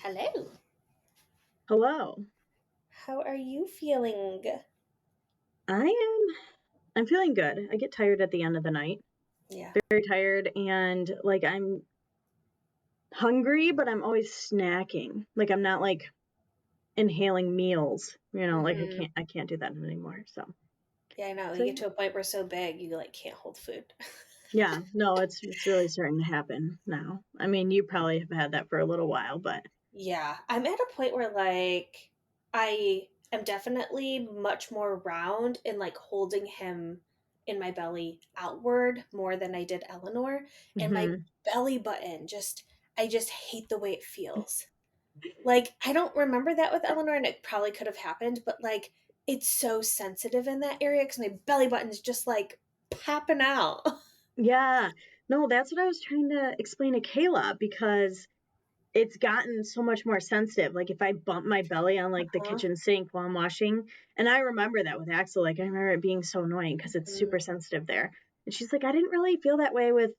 Hello. Hello. How are you feeling? I'm feeling good. I get tired at the end of the night. Yeah. Very tired and like I'm hungry, but I'm always snacking. Like I'm not like inhaling meals, like I Hmm. can't I can't do that anymore. So Yeah, I know. so You get yeah. to a point where it's so big you like can't hold food. Yeah, no, it's really starting to happen now. I mean, you probably have had that for a little while, but Yeah, I'm at a point where I am definitely much more round and like holding him in my belly outward more than I did Eleanor. And my mhm. belly button I just hate the way it feels. Like, I don't remember that with Eleanor, and it probably could have happened, but like, it's so sensitive in that area because my belly button's just like popping out. Yeah. No, that's what I was trying to explain to Kayla because it's gotten so much more sensitive. Like if I bump my belly on like the Huh? kitchen sink while I'm washing, and I remember that with Axel, like I remember it being so annoying because it's Mm. super sensitive there. And she's like, I didn't really feel that way with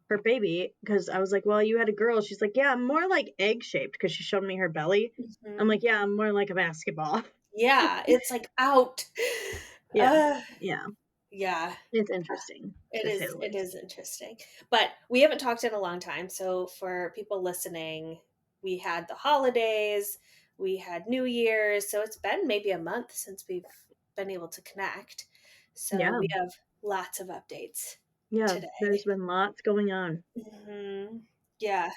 her baby because I was like, well, you had a girl. She's like, yeah, I'm more like egg shaped because she showed me her belly. I'm Mhm. like, yeah, I'm more like a basketball. Yeah, it's like out. Yeah, Uh, yeah, yeah, it's interesting it to say is. the It least. is interesting. But we haven't talked in a long time. So for people listening, we had the holidays, we had New Year's. So it's been maybe a month since we've been able to connect. So Yeah, we have lots of updates yeah, there's today. been lots going on. Yeah.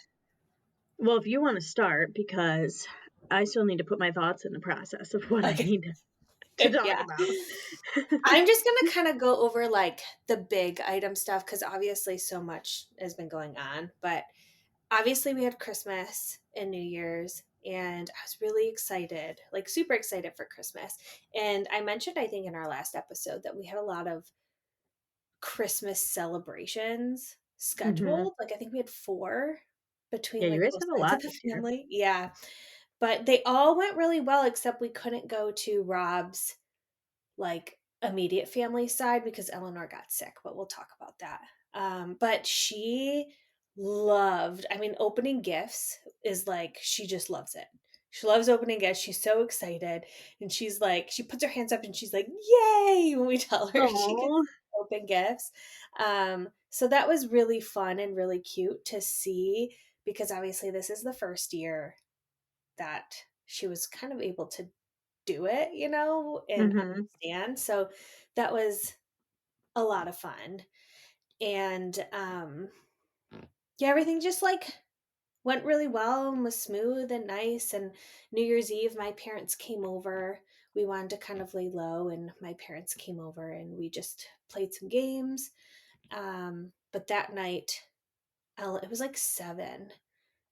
Well, if you want to start, because I still need to put my thoughts in the process of what I Okay. need to talk Yeah. about. I'm just going to kind of go over like the big item stuff because obviously so much has been going on. But obviously, we had Christmas and New Year's, and I was really excited, like super excited for Christmas. And I mentioned, I think, in our last episode that we had a lot of Christmas celebrations Hmm. scheduled. Like, I think we had four between Yeah, you like guys both have a sides of lot the this year. family. Yeah. But they all went really well, except we couldn't go to Rob's like immediate family side because Eleanor got sick, but we'll talk about that. But she loved, I mean, opening gifts is like, she just loves it. She loves opening gifts. She's so excited. And she's like, she puts her hands up and she's like, yay, when we tell her she gets Oh, to open gifts. So that was really fun and really cute to see because obviously this is the first year that she was kind of able to do it, and hmm. understand. So that was a lot of fun. And yeah, everything just like went really well and was smooth and nice. And New Year's Eve, my parents came over. We wanted to kind of lay low, and my parents came over and we just played some games. But that night, it was like 7,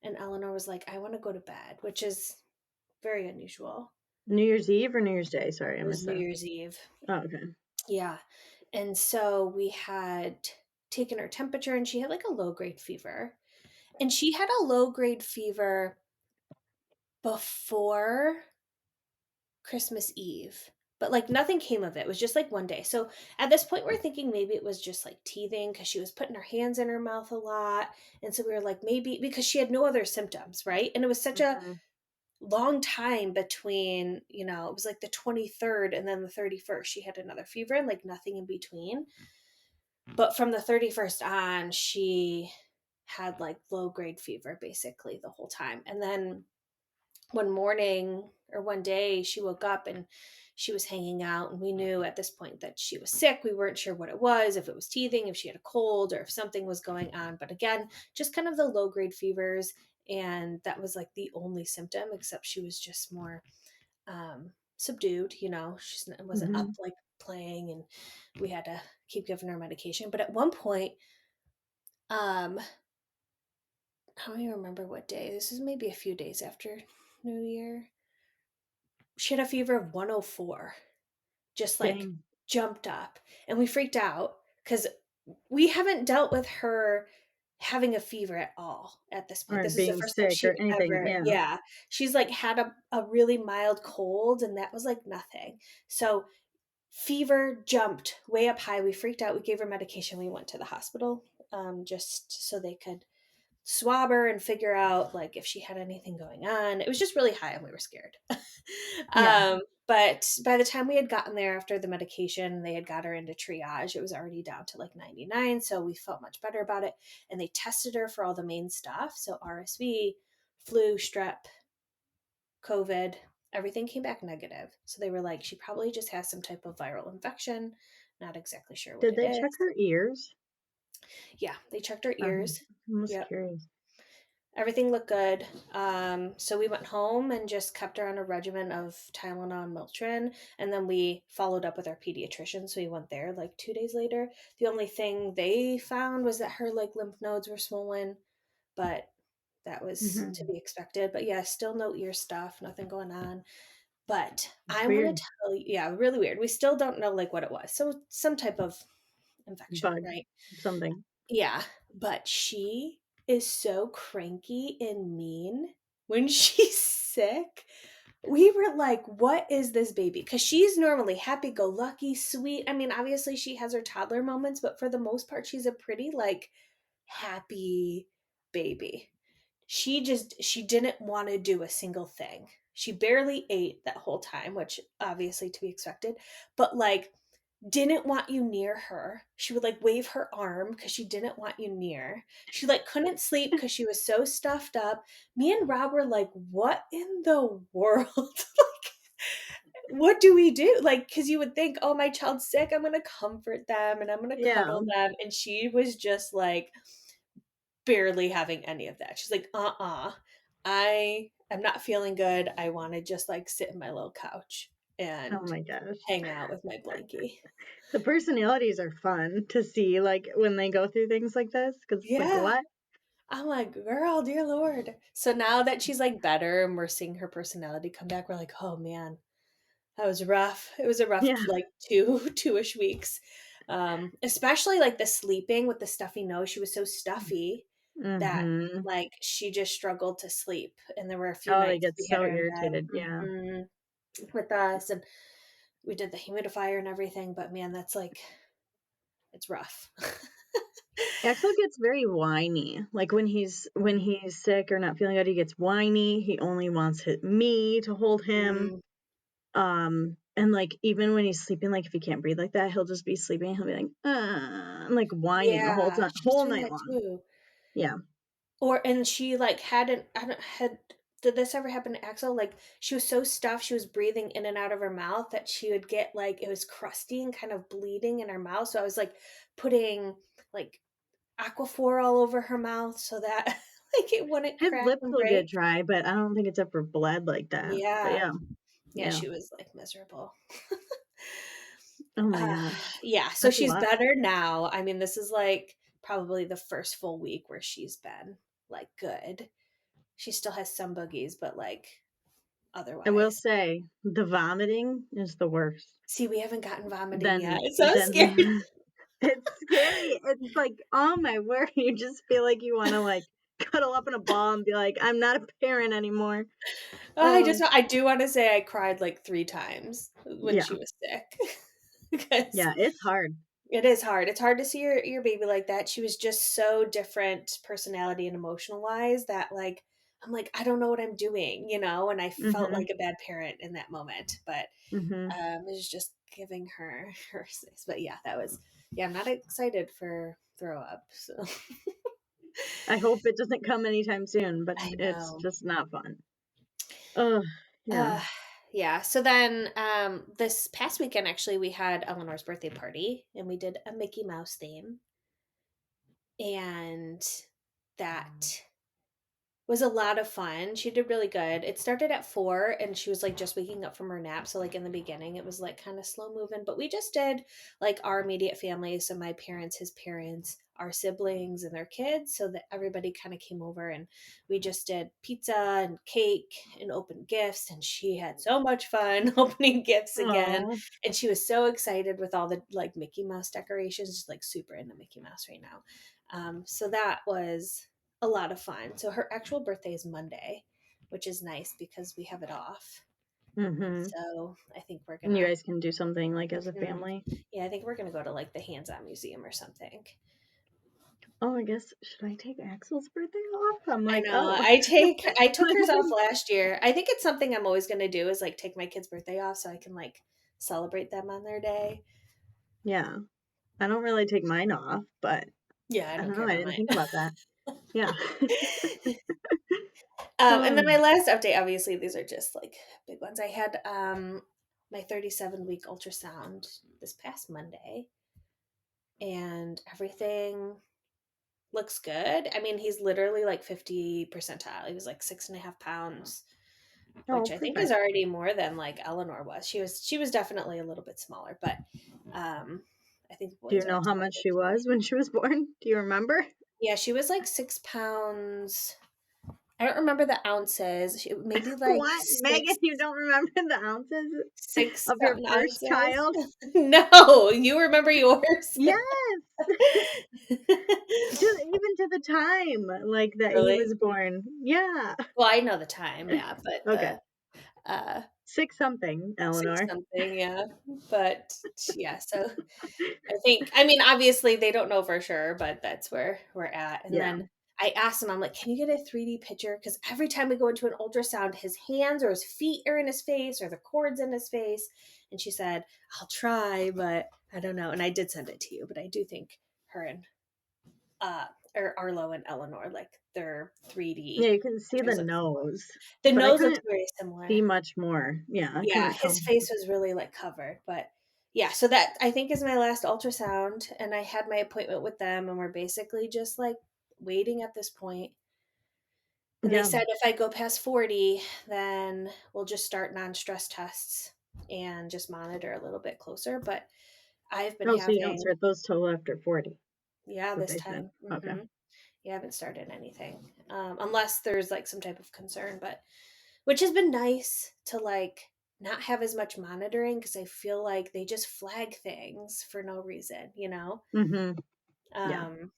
and Eleanor was like, I want to go to bed, which is very unusual. New Year's Eve or New Year's Day? Sorry, I It was missed New that. Year's Eve. Oh, okay. Yeah. And so we had taken her temperature and she had like a low grade fever. And she had a low grade fever before Christmas Eve. But like nothing came of it. It was just like one day. So at this point, we're thinking maybe it was just like teething because she was putting her hands in her mouth a lot. And so we were like, maybe because she had no other symptoms, right? And it was such a Hmm. long time between, it was like the 23rd and then the 31st. She had another fever and like nothing in between. But from the 31st on, she had like low grade fever basically the whole time. And then one morning or one day, she woke up and she was hanging out. And we knew at this point that she was sick. We weren't sure what it was, if it was teething, if she had a cold, or if something was going on. But again, just kind of the low grade fevers. And that was like the only symptom, except she was just more subdued. She wasn't up Hmm. like playing, and we had to keep giving her medication. But at one point, um, I don't even remember what day. This is maybe a few days after New Year. She had a fever of 104, just like Dang. jumped up, and we freaked out because we haven't dealt with her having a fever at all at this point. Or This is the being first time sick or she anything. ever, Yeah. yeah, she's like had a really mild cold, and that was like nothing. So fever jumped way up high. We freaked out. We gave her medication. We went to the hospital just so they could swab her and figure out like if she had anything going on. It was just really high and we were scared. Yeah. But by the time we had gotten there after the medication, they had got her into triage. It was already down to like 99. So we felt much better about it. And they tested her for all the main stuff. So RSV, flu, strep, COVID, everything came back negative. So they were like, she probably just has some type of viral infection. Not exactly sure what Did it they check is. her ears? Yeah, they checked her Okay. ears. I'm just Yep. curious. Everything looked good. So we went home and just kept her on a regimen of Tylenol and Motrin, and then we followed up with our pediatrician. So we went there like 2 days later. The only thing they found was that her like lymph nodes were swollen, but that was to Mhm. be expected. But yeah, still no ear stuff, nothing going on. But It's I'm gonna weird. tell you, yeah, really weird. We still don't know like what it was. So some type of infection, Bug, right? something. Yeah, but she is so cranky and mean when she's sick. We were like, what is this baby? Because she's normally happy go lucky, sweet. I mean, obviously, she has her toddler moments, but for the most part, she's a pretty like happy baby. She didn't want to do a single thing. She barely ate that whole time, which obviously to be expected, but like didn't want you near her. She would like wave her arm because she didn't want you near. She like couldn't sleep because she was so stuffed up. Me and Rob were like, what in the world? Like, what do we do? Like, because you would think, oh, my child's sick. I'm going to comfort them and I'm going to Yeah. cuddle them. And she was just like barely having any of that. She's like, I am not feeling good. I want to just like sit in my little couch Oh and my gosh. hang out with my blankie. The personalities are fun to see, like, when they go through things like this, because it's like, Yeah. "What?" I'm like, girl, dear Lord. So now that she's like better and we're seeing her personality come back, we're like, oh man, that was rough. It was a rough Yeah. like two-ish weeks. Especially like the sleeping with the stuffy nose. She was so stuffy that Mhm. like she just struggled to sleep. And there were a few Oh, they nights get we had so her in bed irritated, yeah. with us and we did the humidifier and everything, but man, that's like it's rough. Axel gets very whiny, like, when he's sick or not feeling good, he gets whiny, he only wants me to hold him, Mm, and, like, even when he's sleeping, like, if he can't breathe like that, he'll just be sleeping, he'll be like, and, like, whining the whole yeah, time she's whole doing night that long. too. Yeah. Or and she like hadn't I don't had did this ever happen to Axel? Like she was so stuffed, she was breathing in and out of her mouth that she would get like it was crusty and kind of bleeding in her mouth. So I was like putting like Aquaphor all over her mouth so that like it wouldn't His crack lips and will get break. dry, but I don't think it's ever bled like that. But Yeah. yeah, Yeah, yeah. she was like miserable. Oh my Uh, gosh. yeah, so That's a she's lot. better now. I mean, this is like probably the first full week where she's been like good. She still has some boogies, but like I will otherwise. say, the vomiting is the worst. See, we haven't gotten vomiting yet. Then So I'm then scared. the it's scary. It's like, oh my word, you just feel like you wanna, like, cuddle up in a ball and be like, "I'm not a parent anymore." Oh, I do want to say I cried like 3 times when yeah. she was sick because Yeah, it's hard. it is hard. It's hard to see your baby like that. She was just so different personality and emotional wise that like I'm like I don't know what I'm doing, and I felt like Mhm, a bad parent in that moment, but mhm. it was just giving her her space. But yeah, that was yeah, I'm not excited for throw up. So I hope it doesn't come anytime soon, but I it's know. just not fun. Oh, yeah. Uh, yeah. So then, this past weekend, actually, we had Eleanor's birthday party and we did a Mickey Mouse theme. And that was a lot of fun. She did really good. It started at 4 and she was like just waking up from her nap. So like in the beginning it was like kind of slow moving, but we just did like our immediate family, so my parents, his parents, our siblings and their kids, so that everybody kind of came over and we just did pizza and cake and opened gifts and she had so much fun opening gifts again Oh. and she was so excited with all the like Mickey Mouse decorations, just like super into Mickey Mouse right now. So that was a lot of fun. So her actual birthday is Monday, which is nice because we have it off. Mhm. So I think we're And you gonna, guys can do something, like, as a mhm. family. Yeah, I think we're gonna go to like the hands-on museum or something. Oh, I guess should I take Axel's birthday off? I'm I like, know. oh. I took hers off last year. I think it's something I'm always gonna do is like take my kid's birthday off so I can like celebrate them on their day. Yeah. I don't really take mine off, but Yeah, I I don't don't care know. I about didn't mine. think about that. Yeah. And then Oh, my last update, obviously, these are just like big ones. I had my 37-week ultrasound this past Monday, and everything looks good. I mean, he's literally like 50 percentile. He was like 6.5 pounds, oh, which I think is perfect. already more than like Eleanor was. She was definitely a little bit smaller, but um, I think the Do you boys are know how much expected she to be. was when she was born? Do you remember? Yeah, she was like 6 pounds. I don't remember the ounces. Maybe like What? Megan, you don't remember the ounces six of your something first ounces. child? No, you remember yours. Yes, even to the time like that he Really? was born. Yeah. Well, I know the time, yeah, but Okay. uh Six something, six Eleanor. something, yeah. But yeah, so I mean, obviously they don't know for sure, but that's where we're at. And Yeah. then I asked him, I'm like, can you get a 3D picture? Because every time we go into an ultrasound, his hands or his feet are in his face or the cord's in his face. And she said, I'll try, but I don't know. And I did send it to you, but I do think her and uh or Arlo and Eleanor, like their Yeah, 3D you can see the pictures look similar. nose, The but I nose looks couldn't very similar. see much more. Yeah, I Yeah, couldn't his tell. face was really like covered, but yeah, so that I think is my last ultrasound, and I had my appointment with them, and we're basically just like waiting at this point. And they Yeah. said if I go past 40, then we'll just start non-stress tests and just monitor a little bit closer. But I've been Oh, so you don't having, start those till after 40, yeah, what this they said. time. Okay. You haven't started anything, unless there's like some type of concern, but which has been nice to like not have as much monitoring because I feel like they just flag things for no reason, you know? Mm-hmm. Yeah. Um,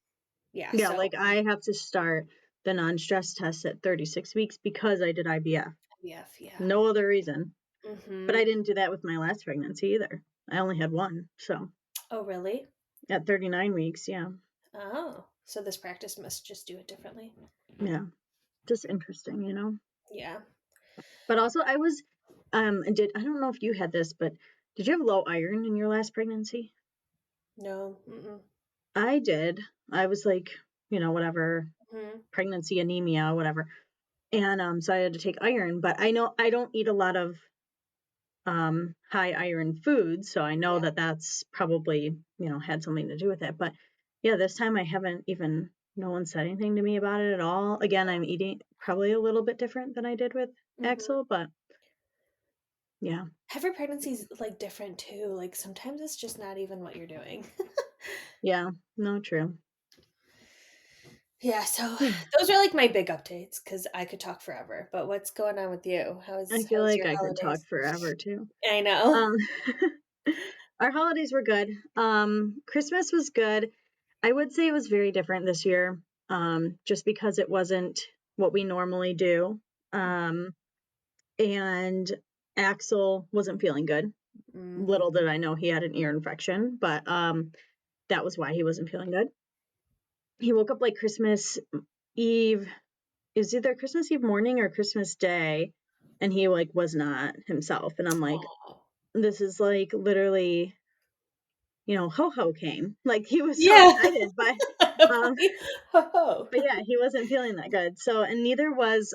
yeah, Yeah, so like I have to start the non-stress test at 36 weeks because I did IVF. IVF, yeah. No other reason. But I Mm-hmm. didn't do that with my last pregnancy either. I only had one. So Oh, really? at 39 weeks, yeah. Oh, so this practice must just do it differently. Yeah. Just interesting, you know. Yeah. But also I was I don't know if you had this, but did you have low iron in your last pregnancy? No. Mm-mm. I did. I was like, whatever, Mm-hmm. pregnancy anemia, whatever. And so I had to take iron, but I know I don't eat a lot of high iron foods, so I know Yeah. that that's probably, had something to do with it. But yeah, this time I haven't even no one said anything to me about it at all. Again, I'm eating probably a little bit different than I did with Mm-hmm. Axel, but yeah. Every pregnancy is like different too. Like sometimes it's just not even what you're doing. Yeah, no, true. Yeah, so Yeah. those are like my big updates because I could talk forever. But what's going on with you? I feel How's like your I could talk holidays? forever too. I know. Um our holidays were good. Christmas was good. I would say it was very different this year. Just because it wasn't what we normally do. Um and Axel wasn't feeling good. Mm-hmm. Little did I know he had an ear infection, but that was why he wasn't feeling good. He woke up like Christmas Eve. It was either Christmas Eve morning or Christmas Day, and he like was not himself. And I'm like, Oh. this is like literally, ho ho came. Like he was so Yeah. excited, um, Oh. but yeah, he wasn't feeling that good. So, and neither was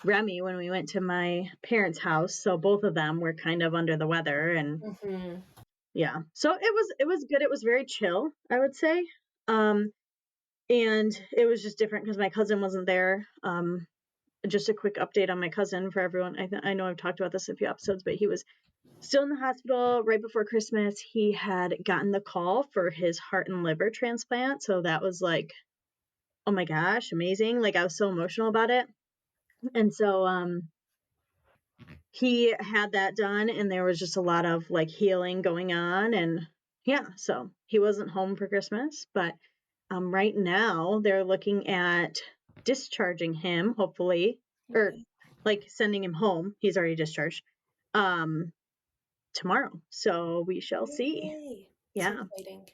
Remy when we went to my parents' house. So both of them were kind of under the weather, and Hmm. yeah. So it was good. It was very chill, I would say. Um and it was just different because my cousin wasn't there. Just a quick update on my cousin for everyone. I know I've talked about this in a few episodes, but he was still in the hospital right before Christmas. He had gotten the call for his heart and liver transplant, so that was like, oh my gosh, amazing. Like I was so emotional about it. And so he had that done, and there was just a lot of like healing going on. And yeah, so he wasn't home for Christmas, but right now they're looking at discharging him, hopefully, or Really? like sending him home. He's already discharged tomorrow, so we shall see. Yay. So Yeah, exciting.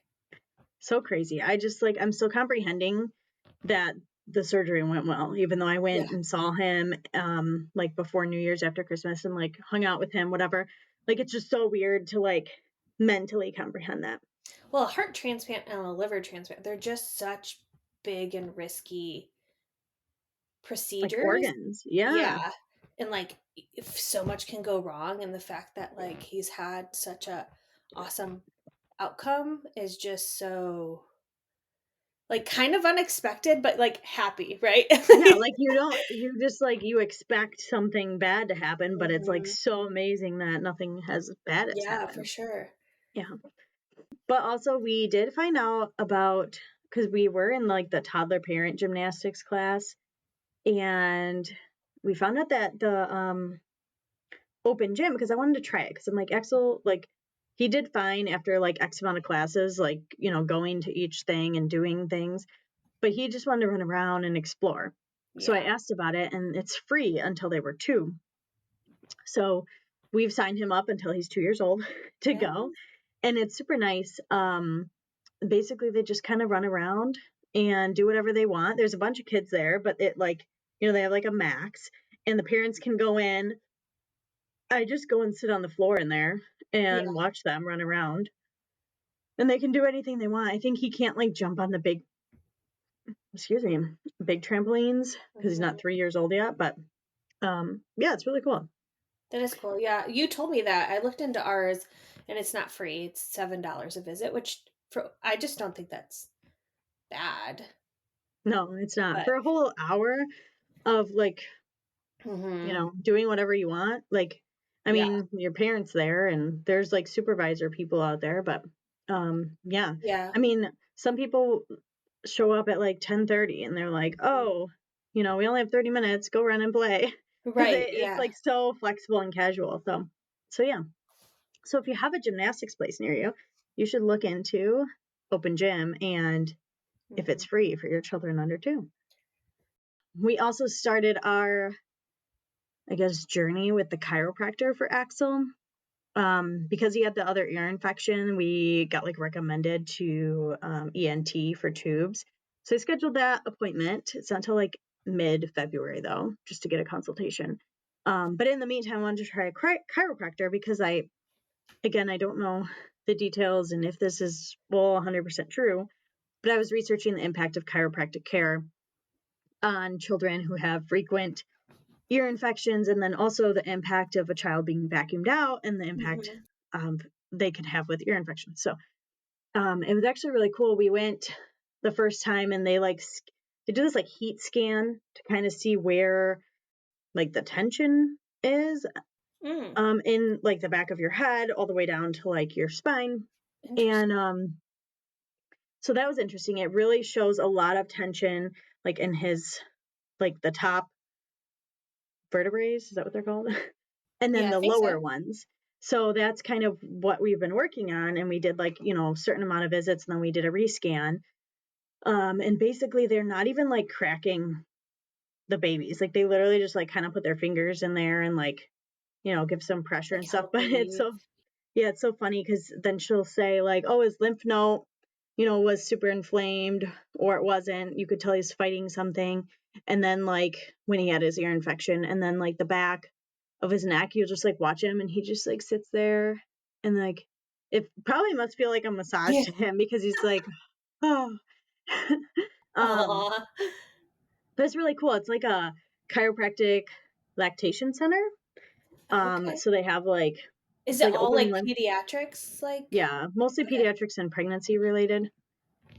so crazy. I just like I'm still comprehending that the surgery went well, even though I Yeah. went and saw him like before New Year's after Christmas and like hung out with him, whatever. Like it's just so weird to like mentally comprehend that. Well, a heart transplant and a liver transplant, they're just such big and risky Like procedures. organs. Yeah. Yeah. And like if so much can go wrong, and the fact that like he's had such a awesome outcome is just so like kind of unexpected but like happy, right? Yeah, like you don't you just like you expect something bad to happen, but it's like Mhm. so amazing that nothing has bad has Yeah, for happened. sure. Yeah. But also we did find out about because we were in like the toddler parent gymnastics class and we found out that the open gym because I wanted to try it because I'm like Axel like he did fine after like X amount of classes, like, you know, going to each thing and doing things, but he just wanted to run around and explore. So I Yeah. asked about it and it's free until they were 2. So we've signed him up until he's 2 years old to Yeah. go. And it's super nice. Basically they just kind of run around and do whatever they want. There's a bunch of kids there, but it like, you know, they have like a max and the parents can go in. I just go and sit on the floor in there and Yeah. watch them run around. And they can do anything they want. I think he can't like jump on the big, excuse me, big trampolines because he's not Mhm. 3 years old yet, but yeah, it's really cool. That is cool. Yeah, you told me that. I looked into ours and it's not free. It's $7 a visit, which for I just don't think that's bad. No, it's not. But For a whole hour of like, you mhm. know, doing whatever you want. Like, I Yeah. mean, your parents there and there's like supervisor people out there, but yeah. Yeah. I mean, some people show up at like 10:30 and they're like, "Oh, you know, we only have 30 minutes, go run and play." Cuz Right. it's Yeah. like so flexible and casual. So yeah. So if you have a gymnastics place near you, you should look into open gym and if it's Mhm. free for your children under 2. We also started our I guess journey with the chiropractor for Axel. Because he had the other ear infection, we got like recommended to ENT for tubes. So I scheduled that appointment. It's not until like mid February though, just to get a consultation. But in the meantime, I wanted to try a chiropractor because again, I don't know the details and if this is well 100% true, but I was researching the impact of chiropractic care on children who have frequent ear infections and then also the impact of a child being vacuumed out and the impact Mhm. um, they can have with ear infections. So it was actually really cool. We went the first time and they do this like heat scan to kind of see where like the tension is Mm. in like the back of your head all the way down to like your spine. And Interesting. so that was interesting. It really shows a lot of tension like in his like the top vertebrae, is that what they're called? And then Yeah, I the think so. lower ones. So that's kind of what we've been working on. And we did like, you know, a certain amount of visits and then we did a rescan. And basically they're not even like cracking the babies. Like they literally just like kind of put their fingers in there and like, you know, give some pressure Like and stuff. help But relieve. yeah, it's so funny because then she'll say like, oh, his lymph node, you know, was super inflamed or it wasn't. You could tell he's fighting something. And then like when he had his ear infection and then like the back of his neck, you'll just like watch him and he just like sits there and like it probably must feel like a massage Yeah. to him because he's like, oh. um, Aw. but it's really cool. It's like a chiropractic lactation center. Okay. So they have like Is it's it like all open like lymph. pediatrics? Like, Yeah, mostly okay. pediatrics and pregnancy related.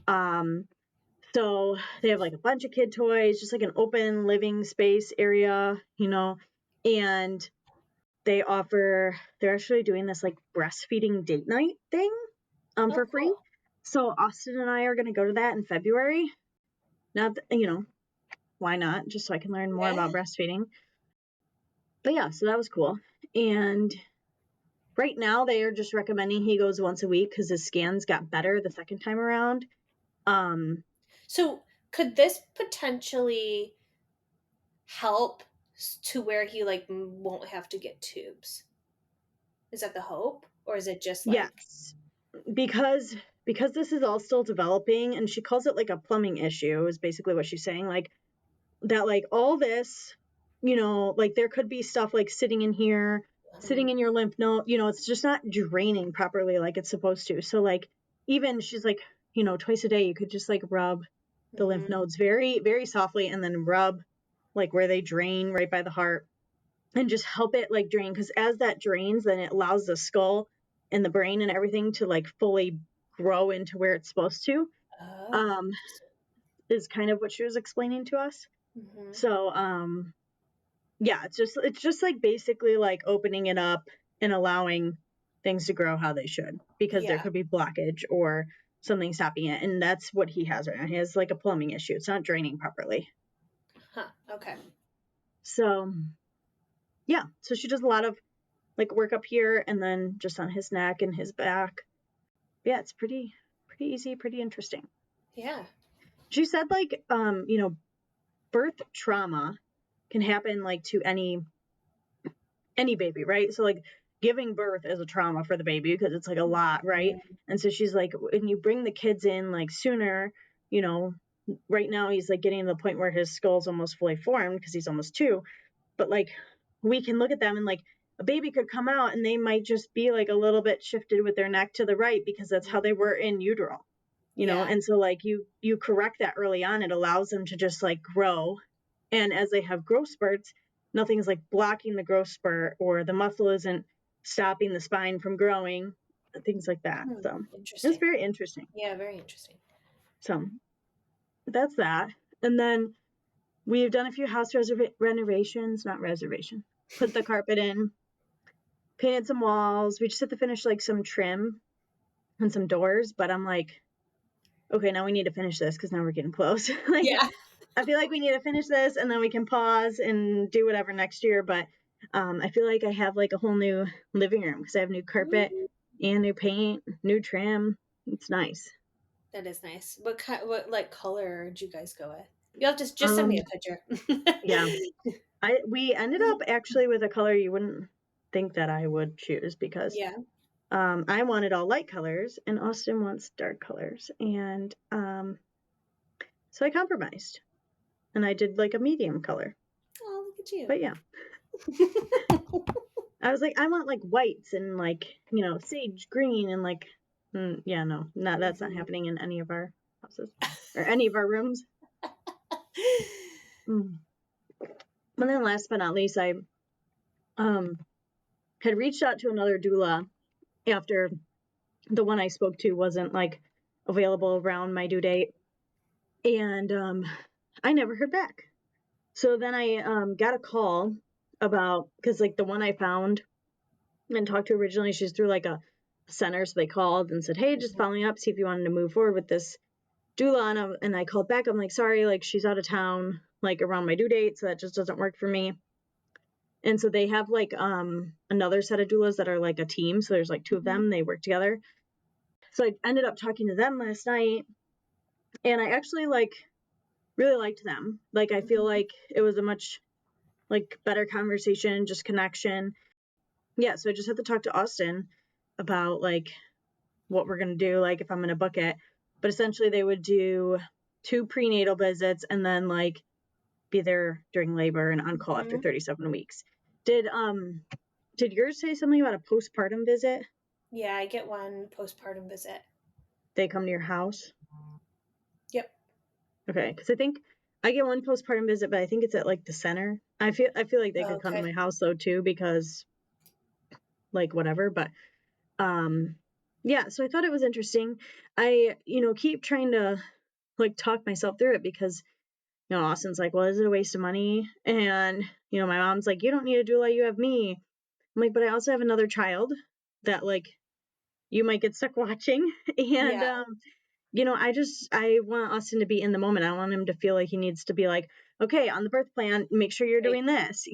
Um, so they have like a bunch of kid toys, just like an open living space area, you know, and they're actually doing this like breastfeeding date night thing Oh, for free. cool. So Austin and I are going to go to that in February. Not that, you know, why not? Just so I can learn more about Yeah. breastfeeding. But yeah, so that was cool. And right now they are just recommending he goes once a week because his scans got better the second time around. Um, So, could this potentially help to where he like won't have to get tubes? Is that the hope, or is it just like yes, because because this is all still developing, and she calls it like a plumbing issue, is basically what she's saying. Like, that, like, all this, like, there could be stuff like sitting in here, sitting Mhm. in your lymph node, it's just not draining properly like it's supposed to. So, like, even she's like, twice a day, you could just like rub the lymph Mhm. nodes very, very softly, and then rub like where they drain right by the heart, and just help it like drain. Because as that drains, then it allows the skull and the brain and everything to like fully grow into where it's supposed to. Oh, Um, interesting. is kind of what she was explaining to us. Mhm. So, yeah, it's just like basically like opening it up and allowing things to grow how they should, because there Yeah. could be blockage or something stopping it, and that's what he has right now. He has like a plumbing issue. It's not draining properly. Huh. Okay. So, yeah, so she does a lot of like work up here and then just on his neck and his back. Yeah, it's pretty easy, pretty interesting. Yeah. She said like birth trauma can happen like to any baby, right? So like giving birth is a trauma for the baby because it's like a lot, right? Mhm. And so she's like, when you bring the kids in like sooner, you know, right now he's like getting to the point where his skull's almost fully formed because he's almost 2. But like we can look at them and like a baby could come out and they might just be like a little bit shifted with their neck to the right because that's how they were in utero, Yeah. and so like you correct that early on. It allows them to just like grow, and as they have growth spurts, nothing's like blocking the growth spurt, or the muscle isn't stopping the spine from growing, things like that. Hmm. So it's Interesting. very interesting. Yeah, very interesting. So that's that. And then we've done a few house renovations, not reservation, put the carpet in, painted some walls. We just have to finish like some trim and some doors, but I'm like, okay, now we need to finish this because now we're getting close. Like, Yeah. I feel like we need to finish this and then we can pause and do whatever next year. But I feel like I have like a whole new living room because I have new carpet Mm. and new paint, new trim. It's nice. That is nice. What like color did you guys go with? You'll have to just send me Um, a picture. yeah, we ended up actually with a color you wouldn't think that I would choose, because Yeah. I wanted all light colors and Austin wants dark colors, and so I compromised and I did like a medium color. Oh, look at you. But yeah, I was like, I want like whites and like, sage green and like, yeah, no, not that's not Mhm. happening in any of our houses or any of our rooms. Mm. And then last but not least, I um had reached out to another doula after the one I spoke to wasn't like available around my due date, and I never heard back. So then I got a call about, because like the one I found and talked to originally, she's through like a center, so they called and said, hey, just Mhm. following up, see if you wanted to move forward with this doula. And I called back, I'm like, sorry, like she's out of town like around my due date, so that just doesn't work for me. And so they have like another set of doulas that are like a team, so there's like 2 of Mhm. them, they work together. So I ended up talking to them last night, and I actually like really liked them. Like I feel Mhm. like it was a much like better conversation, just connection. Yeah, so I just had to talk to Austin about like what we're going to do, like if I'm going to book it. But essentially they would do 2 prenatal visits and then like be there during labor and on call after Mhm. 37 weeks. Did yours say something about a postpartum visit? Yeah, I get one postpartum visit. They come to your house? Yep. Okay, cuz I think I get one postpartum visit, but I think it's at like the center. I feel like they Oh, could come to okay. my house though too, because like whatever, but um yeah, so I thought it was interesting. I keep trying to like talk myself through it, because Austin's like, well, is it a waste of money? And my mom's like, you don't need a doula, you have me. I'm like, but I also have another child that like you might get stuck watching. And Yeah. I want Austin to be in the moment. I don't want him to feel like he needs to be like, okay, on the birth plan, make sure you're Right. doing this.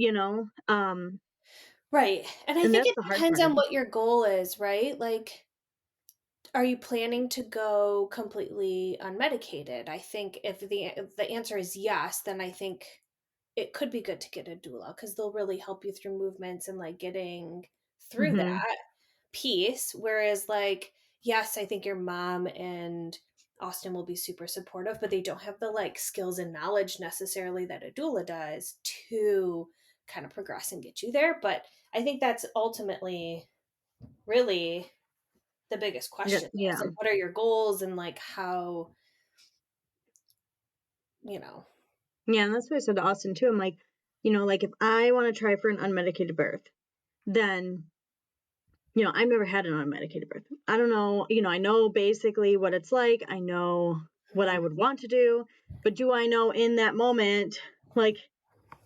Right. And I And think that's it the hard depends part. on what your goal is, right? Like, are you planning to go completely unmedicated? I think if the answer is yes, then I think it could be good to get a doula because they'll really help you through movements and like getting through Hmm. that piece. Whereas, like, yes, I think your mom and Austin will be super supportive, but they don't have the like skills and knowledge necessarily that a doula does to kind of progress and get you there. But I think that's ultimately really the biggest Yeah, question. yeah, It's like, what are your goals and like how, you know, yeah. And that's what I said to Austin too. I'm like, like if I want to try for an unmedicated birth, then I've never had an unmedicated birth. I don't know, I know basically what it's like. I know what I mhm, would want to do, but do I know in that moment, like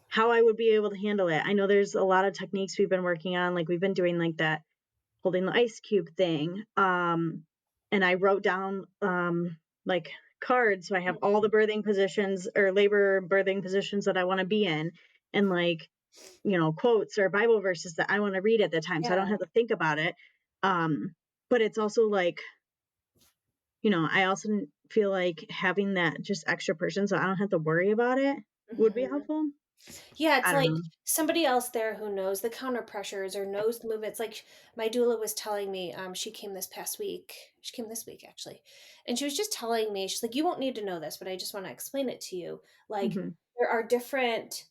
how I would be able to handle it? I know there's a lot of techniques we've been working on. Like we've been doing like that holding the ice cube thing. And I wrote down like cards. So I have all the mhm, birthing positions or labor birthing positions that I want to be in, and like quotes or Bible verses that I want to read at the time, so I don't yeah, have to think about it. But it's also like, I also feel like having that just extra person so I don't have to worry about it would be mhm. helpful. Yeah, it's I don't like know. somebody else there who knows the counter pressures or knows the movements. Like my doula was telling me, she came this past week. She came this week actually, and she was just telling me, she's like, you won't need to know this, but I just want to explain it to you. Like Hmm. there are different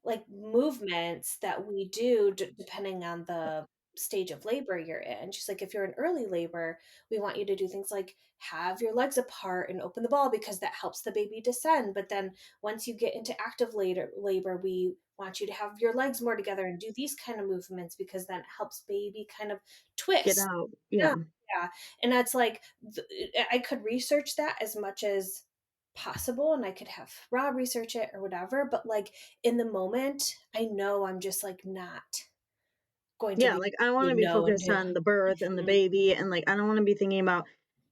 like movements that we do depending on the stage of labor you're in. She's like, if you're in early labor, we want you to do things like have your legs apart and open the ball because that helps the baby descend. But then once you get into active labor, we want you to have your legs more together and do these kind of movements because then it helps baby kind of Get twist. out. Yeah, Yeah. yeah. And that's like I could research that as much as possible and I could have Rob research it or whatever, but like in the moment, I know I'm just like not going to Yeah, be like I want you to be know and focused do. on the birth and the Mhm. baby, and like I don't want to be thinking about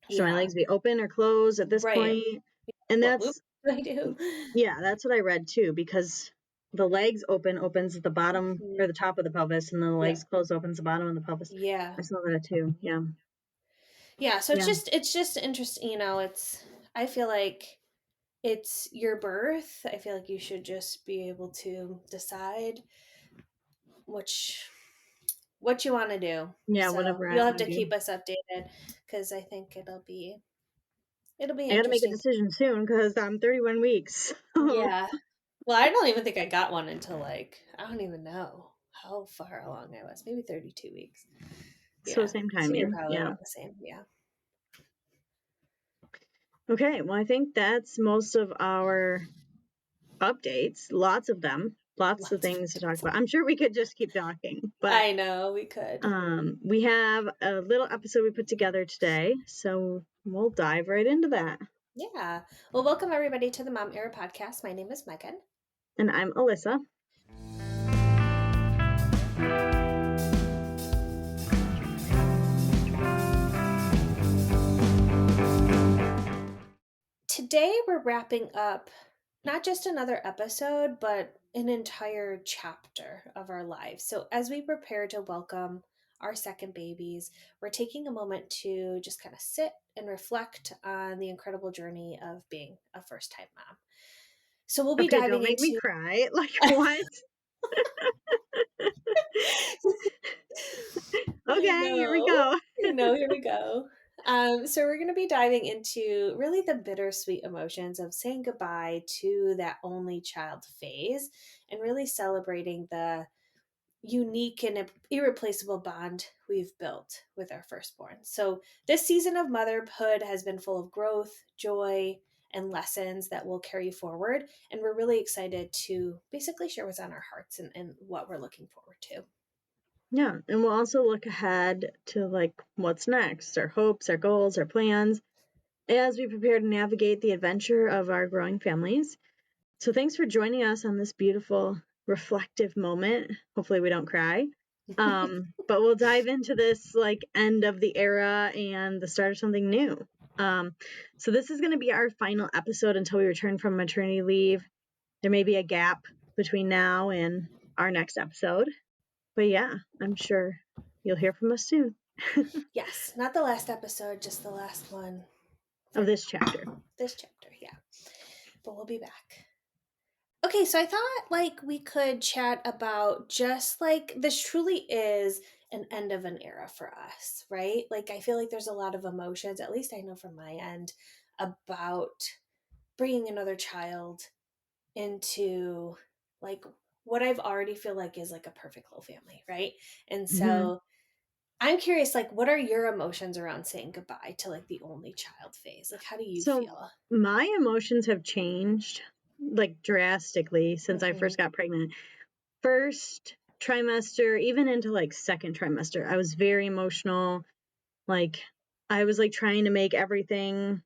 should my Yeah, legs be open or closed at this right. point. And What move that's do I do? yeah, that's what I read too, because the legs open opens the bottom or Mhm. the top of the pelvis, and then the Yeah. legs close opens the bottom of the pelvis. Yeah. I saw that too. Yeah. Yeah, so Yeah. it's just interesting, it's I feel like it's your birth. I feel like you should just be able to decide which what you want to do. Yeah, So whatever I you'll have want to to do. keep us updated because I think it'll be I got to make a interesting. decision soon because I'm 31 weeks. Yeah. Well, I don't even think I got one until like I don't even know how far along I was. Maybe 32 weeks. So Yeah. same So you're timing. probably Yeah. about the same. Yeah. Okay. Well, I think that's most of our updates. Lots of them. Lots of Lots of things to talk updates. about. I'm sure we could just keep talking, but I know we could. we have a little episode we put together today, so we'll dive right into that. Yeah. Well, welcome everybody to the Mom Era podcast. My name is Megan. And I'm Alyssa. Today we're wrapping up not just another episode, but an entire chapter of our lives. So, as we prepare to welcome our second babies, we're taking a moment to just kind of sit and reflect on the incredible journey of being a first time mom. So, we'll be Okay, diving don't make me into. cry. Like what? I Okay, here we know. go. I know. Here we go. So we're going to be diving into really the bittersweet emotions of saying goodbye to that only child phase and really celebrating the unique and irreplaceable bond we've built with our firstborn. So this season of motherhood has been full of growth, joy, and lessons that will carry forward. And we're really excited to basically share what's on our hearts and what we're looking forward to. Yeah, and we'll also look ahead to like what's next, our hopes, our goals, our plans, as we prepare to navigate the adventure of our growing families. So thanks for joining us on this beautiful, reflective moment. Hopefully we don't cry. But we'll dive into this like end of the era and the start of something new. Um, so this is going to be our final episode until we return from maternity leave. There may be a gap between now and our next episode, but yeah, I'm sure you'll hear from us soon Yes, not the last episode, just the last one of for this chapter. this chapter. Yeah, but we'll be back. Okay, so I thought like we could chat about just like this truly is an end of an era for us, right? Like I feel like there's a lot of emotions, at least I know from my end, about bringing another child into like what I've already feel like is like a perfect little family, right? And Mhm. so I'm curious, like, what are your emotions around saying goodbye to like the only child phase? Like, how do you So feel? my emotions have changed like drastically since I Hmm. first got pregnant. First trimester, even into like second trimester, I was very emotional. Like I was like trying to make everything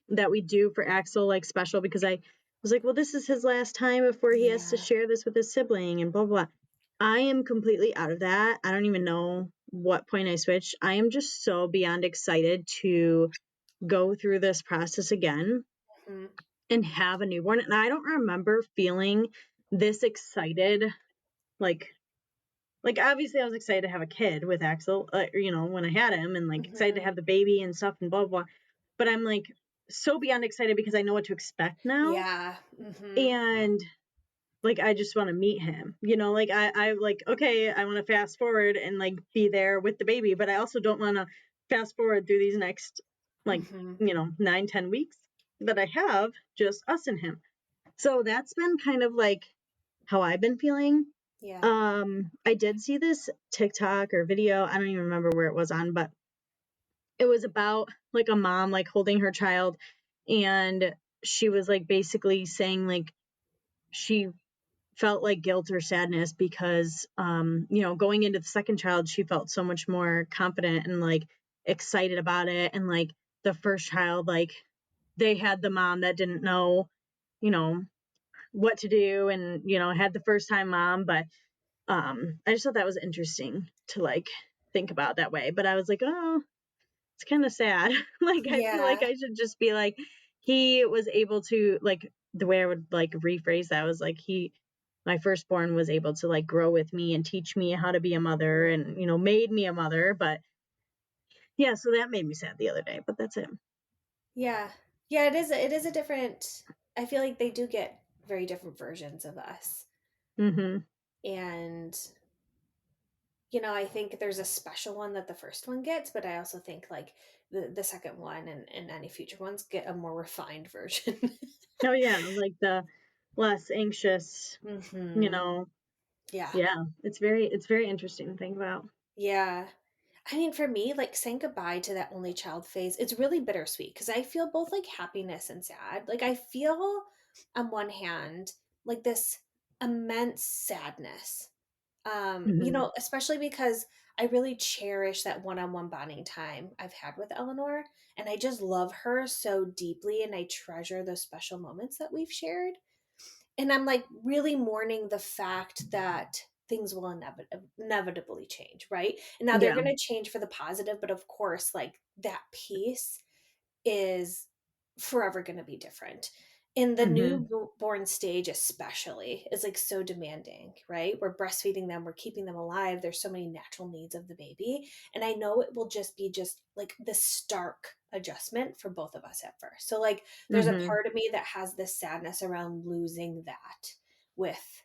that we do for Axel like special because I was like, well, this is his last time before he has to Yeah. share this with his sibling and blah blah. Blah. I am completely out of that. I don't even know what point I switched. I am just so beyond excited to go through this process again Hmm. and have a newborn. And I don't remember feeling this excited. Like, like obviously I was excited to have a kid with Axel, when I had him, and like excited to Hmm. have the baby and stuff and blah blah. But I'm like so beyond excited because I know what to expect now, Yeah. Hmm. and like I just want to meet him. Like I like okay, I want to fast forward and like be there with the baby, but I also don't want to fast forward through these next like Hmm. 9-10 weeks that I have just us and him. So that's been kind of like how I've been feeling. Yeah. I did see this TikTok or video, I don't even remember where it was on, but it was about like a mom like holding her child, and she was like basically saying like she felt like guilt or sadness because going into the second child she felt so much more confident and like excited about it, and like the first child, like they had the mom that didn't know you know what to do, and had the first time mom. But I just thought that was interesting to like think about that way. But I was like, oh, it's kind of sad. Like I feel like Yeah. I should just be like, he was able to like, the way I would like rephrase that was like, he my firstborn was able to like grow with me and teach me how to be a mother, and made me a mother. But yeah, so that made me sad the other day, but that's it. Yeah. Yeah, it is a different, I feel like they do get very different versions of us. Mhm. And I think there's a special one that the first one gets, but I also think like the second one and any future ones get a more refined version. Oh yeah, like the less anxious, you Hmm. know. Yeah. Yeah, it's very interesting to think about. Yeah. I mean, for me, like saying goodbye to that only child phase, it's really bittersweet because I feel both like happiness and sad. Like, I feel on one hand, like this immense sadness. Mhm. Especially because I really cherish that one-on-one bonding time I've had with Eleanor, and I just love her so deeply, and I treasure those special moments that we've shared. And I'm like really mourning the fact that things will inevitably change, right? And now they're Yeah. going to change for the positive, but of course, like that piece is forever going to be different. In the Mhm. newborn stage, especially, is like so demanding, right? We're breastfeeding them, we're keeping them alive. There's so many natural needs of the baby. And I know it will just be just like the stark adjustment for both of us at first. So, like, there's a Mhm. part of me that has this sadness around losing that with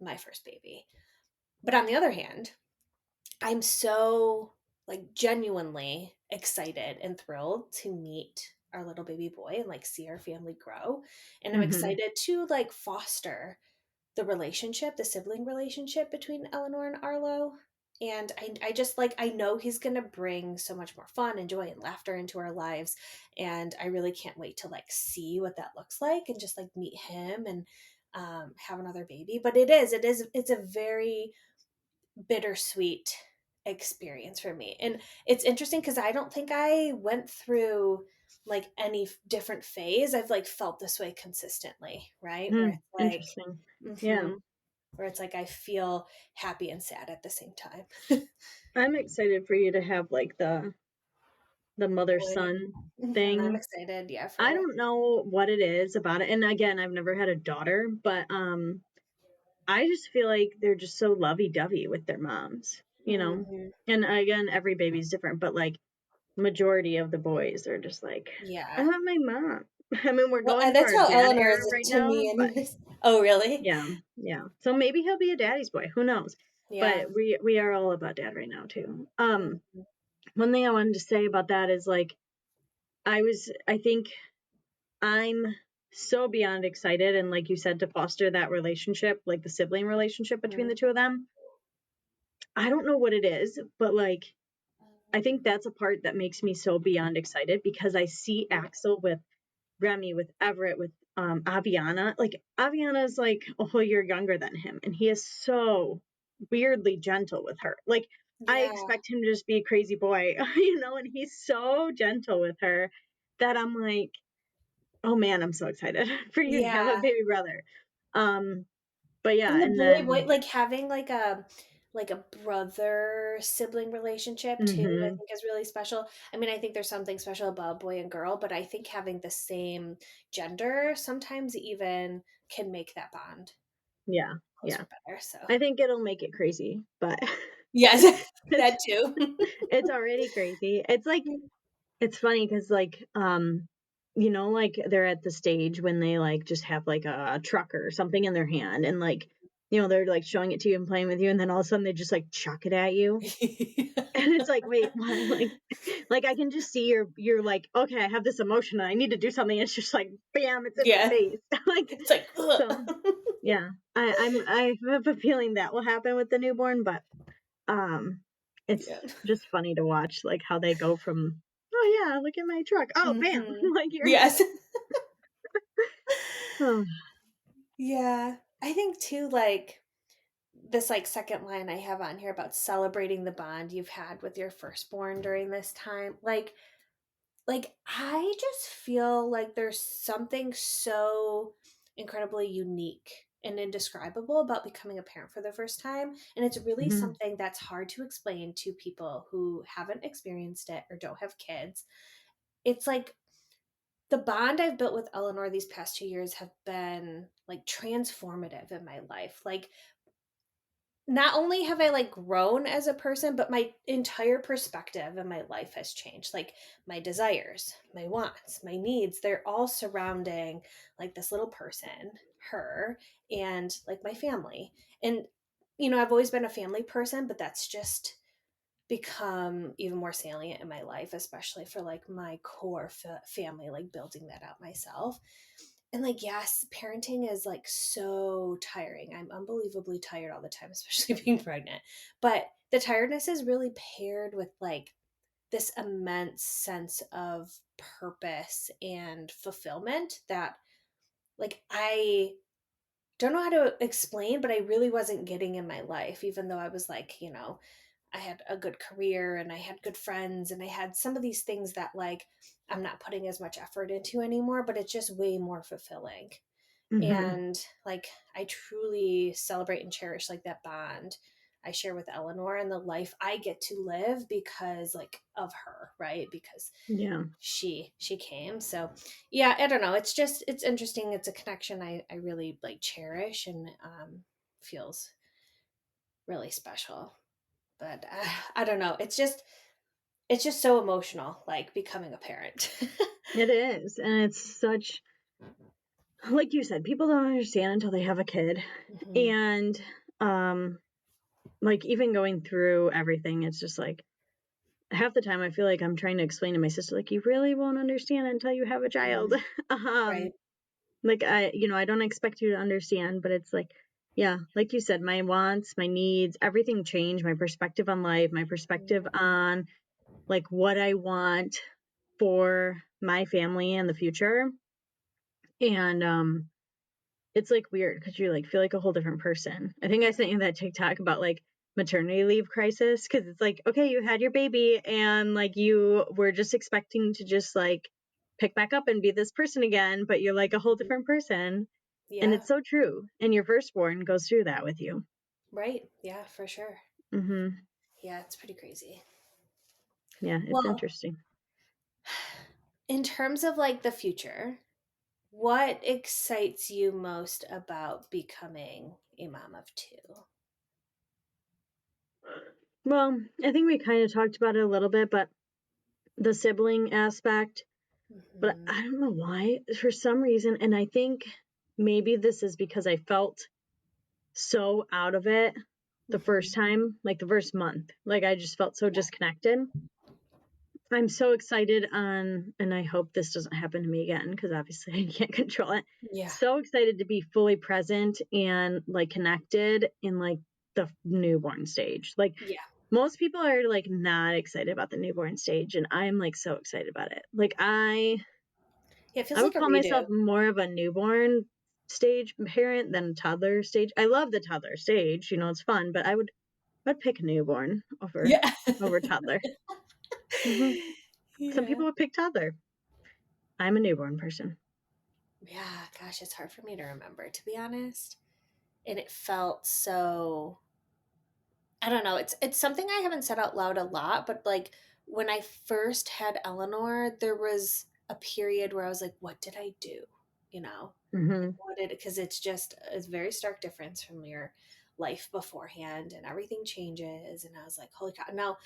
my first baby. But on the other hand, I'm so like genuinely excited and thrilled to meet our little baby boy and like see our family grow. And I'm Mhm. excited to like foster the relationship, the sibling relationship between Eleanor and Arlo. And I just like, I know he's going to bring so much more fun and joy and laughter into our lives. And I really can't wait to like see what that looks like and just like meet him and have another baby. But it's a very bittersweet experience for me. And it's interesting because I don't think I went through like any different phase. I've like felt this way consistently, right? Where Hmm. it's like, Interesting. Yeah. hmm where it's like I feel happy and sad at the same time. I'm excited for you to have like the mother Boy. son I'm thing. excited, yeah, for I it. don't know what it is about it. And again, I've never had a daughter, but I just feel like they're just so lovey-dovey with their moms. Hmm. And again, every baby's different, but like majority of the boys are just like, I Yeah. want my mom. I mean, we're Well, going through that's our how dad Eleanor era is right to now, me but anyways. Oh, really? yeah, yeah. So maybe he'll be a daddy's boy. Who knows? Yeah. But we are all about dad right now too. Mhm. One thing I wanted to say about that is like I think I'm so beyond excited and like you said to foster that relationship, like the sibling relationship between the Mhm. two of them. I don't know what it is, but like I think that's a part that makes me so beyond excited because I see Axel with Remy, with Everett, with Aviana. Like Aviana's like a whole year younger than him, and he is so weirdly gentle with her. Like I Yeah. expect him to just be a crazy boy, and he's so gentle with her that I'm like, oh man, I'm so excited for you to have a Yeah. baby brother. Um, but yeah, And the and boy, then like, having, like a brother sibling relationship too, I hmm think is really special. I mean, I think there's something special about boy and girl, but I think having the same gender sometimes even can make that bond yeah, yeah. closer better, so I think it'll make it crazy, but yes, it's that too. it's already crazy. It's like it's funny because, like, like, they're at the stage when they, like, just have, like, a truck or something in their hand and, like, they're, like, showing it to you and playing with you, and then all of a sudden they just, like, chuck it at you. And it's like, "Wait, what?" Like, I can just see you're like, "Okay, I have this emotion and I need to do something." It's just like, bam, it's in my Yeah. face. Like, It's like, ugh. so, yeah. I have a feeling that will happen with the newborn, but um, it's Yeah. just funny to watch, like, how they go from, "Oh, yeah, look at my truck. Oh, bam." Mhm. Like, you're Yes. oh, Yeah. I think too, like, this, like, second line I have on here about celebrating the bond you've had with your firstborn during this time, I just feel like there's something so incredibly unique and indescribable about becoming a parent for the first time, and it's really mhm, something that's hard to explain to people who haven't experienced it or don't have kids. It's like the bond I've built with Eleanor these past 2 years have been, like, transformative in my life. Like, not only have I like grown as a person, but my entire perspective in my life has changed. Like my desires, my wants, my needs, they're all surrounding like this little person, her, and like my family. And, I've always been a family person, but that's just become even more salient in my life, especially for like my core family, like building that out myself. And like, yes, parenting is like so tiring. I'm unbelievably tired all the time, especially being pregnant. But the tiredness is really paired with like this immense sense of purpose and fulfillment that like I don't know how to explain, but I really wasn't getting in my life, even though I was like, I had a good career and I had good friends and I had some of these things that like I'm not putting as much effort into anymore, but it's just way more fulfilling. mhm, And like I truly celebrate and cherish like that bond I share with Eleanor and the life I get to live because like of her, right? Because yeah, she came. So yeah, I don't know. It's interesting. It's a connection I really like cherish and feels really special. But I don't know. It's just so emotional, like becoming a parent. it is, and it's such like you said, people don't understand until they have a kid, Mhm. and, um, like, even going through everything, it's just, like, half the time I feel like I'm trying to explain to my sister, like, "You really won't understand until you have a child." Mhm. Um, Right. like, I don't expect you to understand, but it's like, yeah, like you said, my wants, my needs, everything changed, my perspective on life, my perspective Mhm. on, like, what I want for my family in the future, and, it's, like, weird because you, like, feel like a whole different person. I think I sent you that TikTok about, like, maternity leave crisis because it's like, okay, you had your baby and, like, you were just expecting to just, like, pick back up and be this person again, but you're, like, a whole Mhm. different person, and Yeah. it's so true, and your firstborn goes through that with you. Right. Yeah, for sure. Mhm. Yeah, it's pretty crazy. Yeah, it's Well, interesting. in terms of like the future, what excites you most about becoming a mom of two? Well, I think we kinda talked about it a little bit, but the sibling aspect, But Mhm. I don't know why, for some reason, and I think maybe this is because I felt so out of it the first Mhm. time, like the first month. Like I just felt so Yeah. disconnected. I'm so excited on, and I hope this doesn't happen to me again because obviously I can't control it. Yeah. So excited to be fully present and like connected in like the newborn stage. Like Yeah. most people are like not excited about the newborn stage, and I'm like so excited about it. Like Yeah, it feels I would like a call myself redo. more of a newborn stage parent than a toddler stage. I love the toddler stage, it's fun, but I'd pick newborn Yeah. over toddler. Hmm. Some Yeah. people would pick toddler. I'm a newborn person. Yeah, gosh, it's hard for me to remember, to be honest. And it felt so, I don't know, it's something I haven't said out loud a lot, but like when I first had Eleanor, there was a period where I was like, what did I do? You know? Like Hmm. what did, because it's just a very stark difference from your life beforehand and everything changes. And I was like, holy cow. Now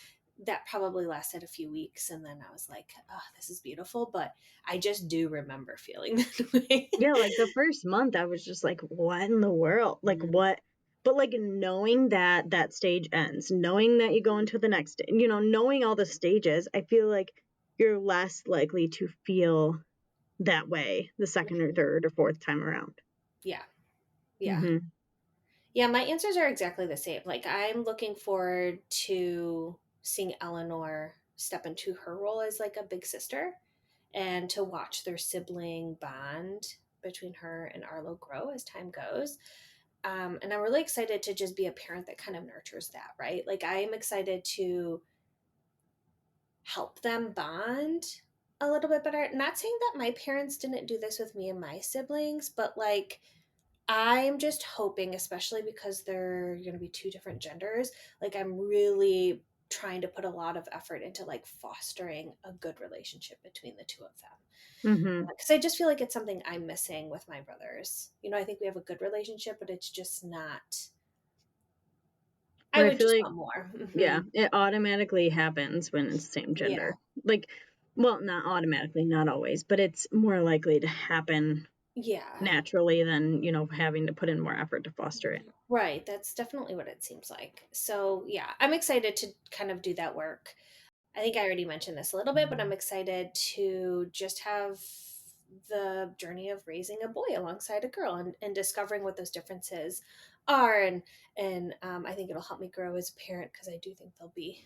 that probably lasted a few weeks and then I was like, oh, this is beautiful. But I just do remember feeling that way. Yeah, like the first month, I was just like, what in the world? Like, Mhm. what? But like knowing that that stage ends, knowing that you go into the next, knowing all the stages, I feel like you're less likely to feel that way the second or third or fourth time around. Yeah. Yeah. Hmm. Yeah, my answers are exactly the same. Like, I'm looking forward to seeing Eleanor step into her role as like a big sister and to watch their sibling bond between her and Arlo grow as time goes. And I'm really excited to just be a parent that kind of nurtures that, right? Like, I am excited to help them bond a little bit better. Not saying that my parents didn't do this with me and my siblings, but like, I'm just hoping, especially because they're going to be two different genders, like I'm really trying to put a lot of effort into like fostering a good relationship between the two of them. Hmm. Because I just feel like it's something I'm missing with my brothers. I think we have a good relationship, but it's just not. I Well, I would feel just like, want more. yeah, it automatically happens when it's same Yeah. gender. Like, well, not automatically, not always, but it's more likely to happen Yeah. naturally than, having to put in more effort to foster it. Right. That's definitely what it seems like. So, yeah, I'm excited to kind of do that work. I think I already mentioned this a little bit, but I'm excited to just have the journey of raising a boy alongside a girl and discovering what those differences are. And I think it'll help me grow as a parent because I do think they'll be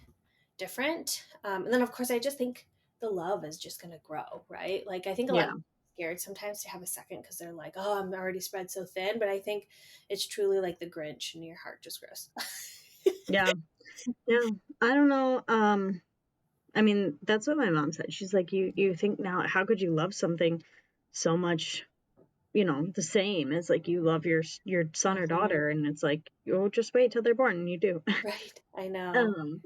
different. And then, of course, I just think the love is just going to grow, right? Like, I think a lot Yeah. of people are scared sometimes to have a second because they're like, oh, I'm already spread so thin. But I think it's truly like the Grinch and your heart just grows. Yeah. Yeah. I don't know. I mean, that's what my mom said. She's like, you think now, how could you love something so much, the same as like you love your son or Mhm. daughter, and it's like, you'll just wait till they're born and you do. Right. I know. um,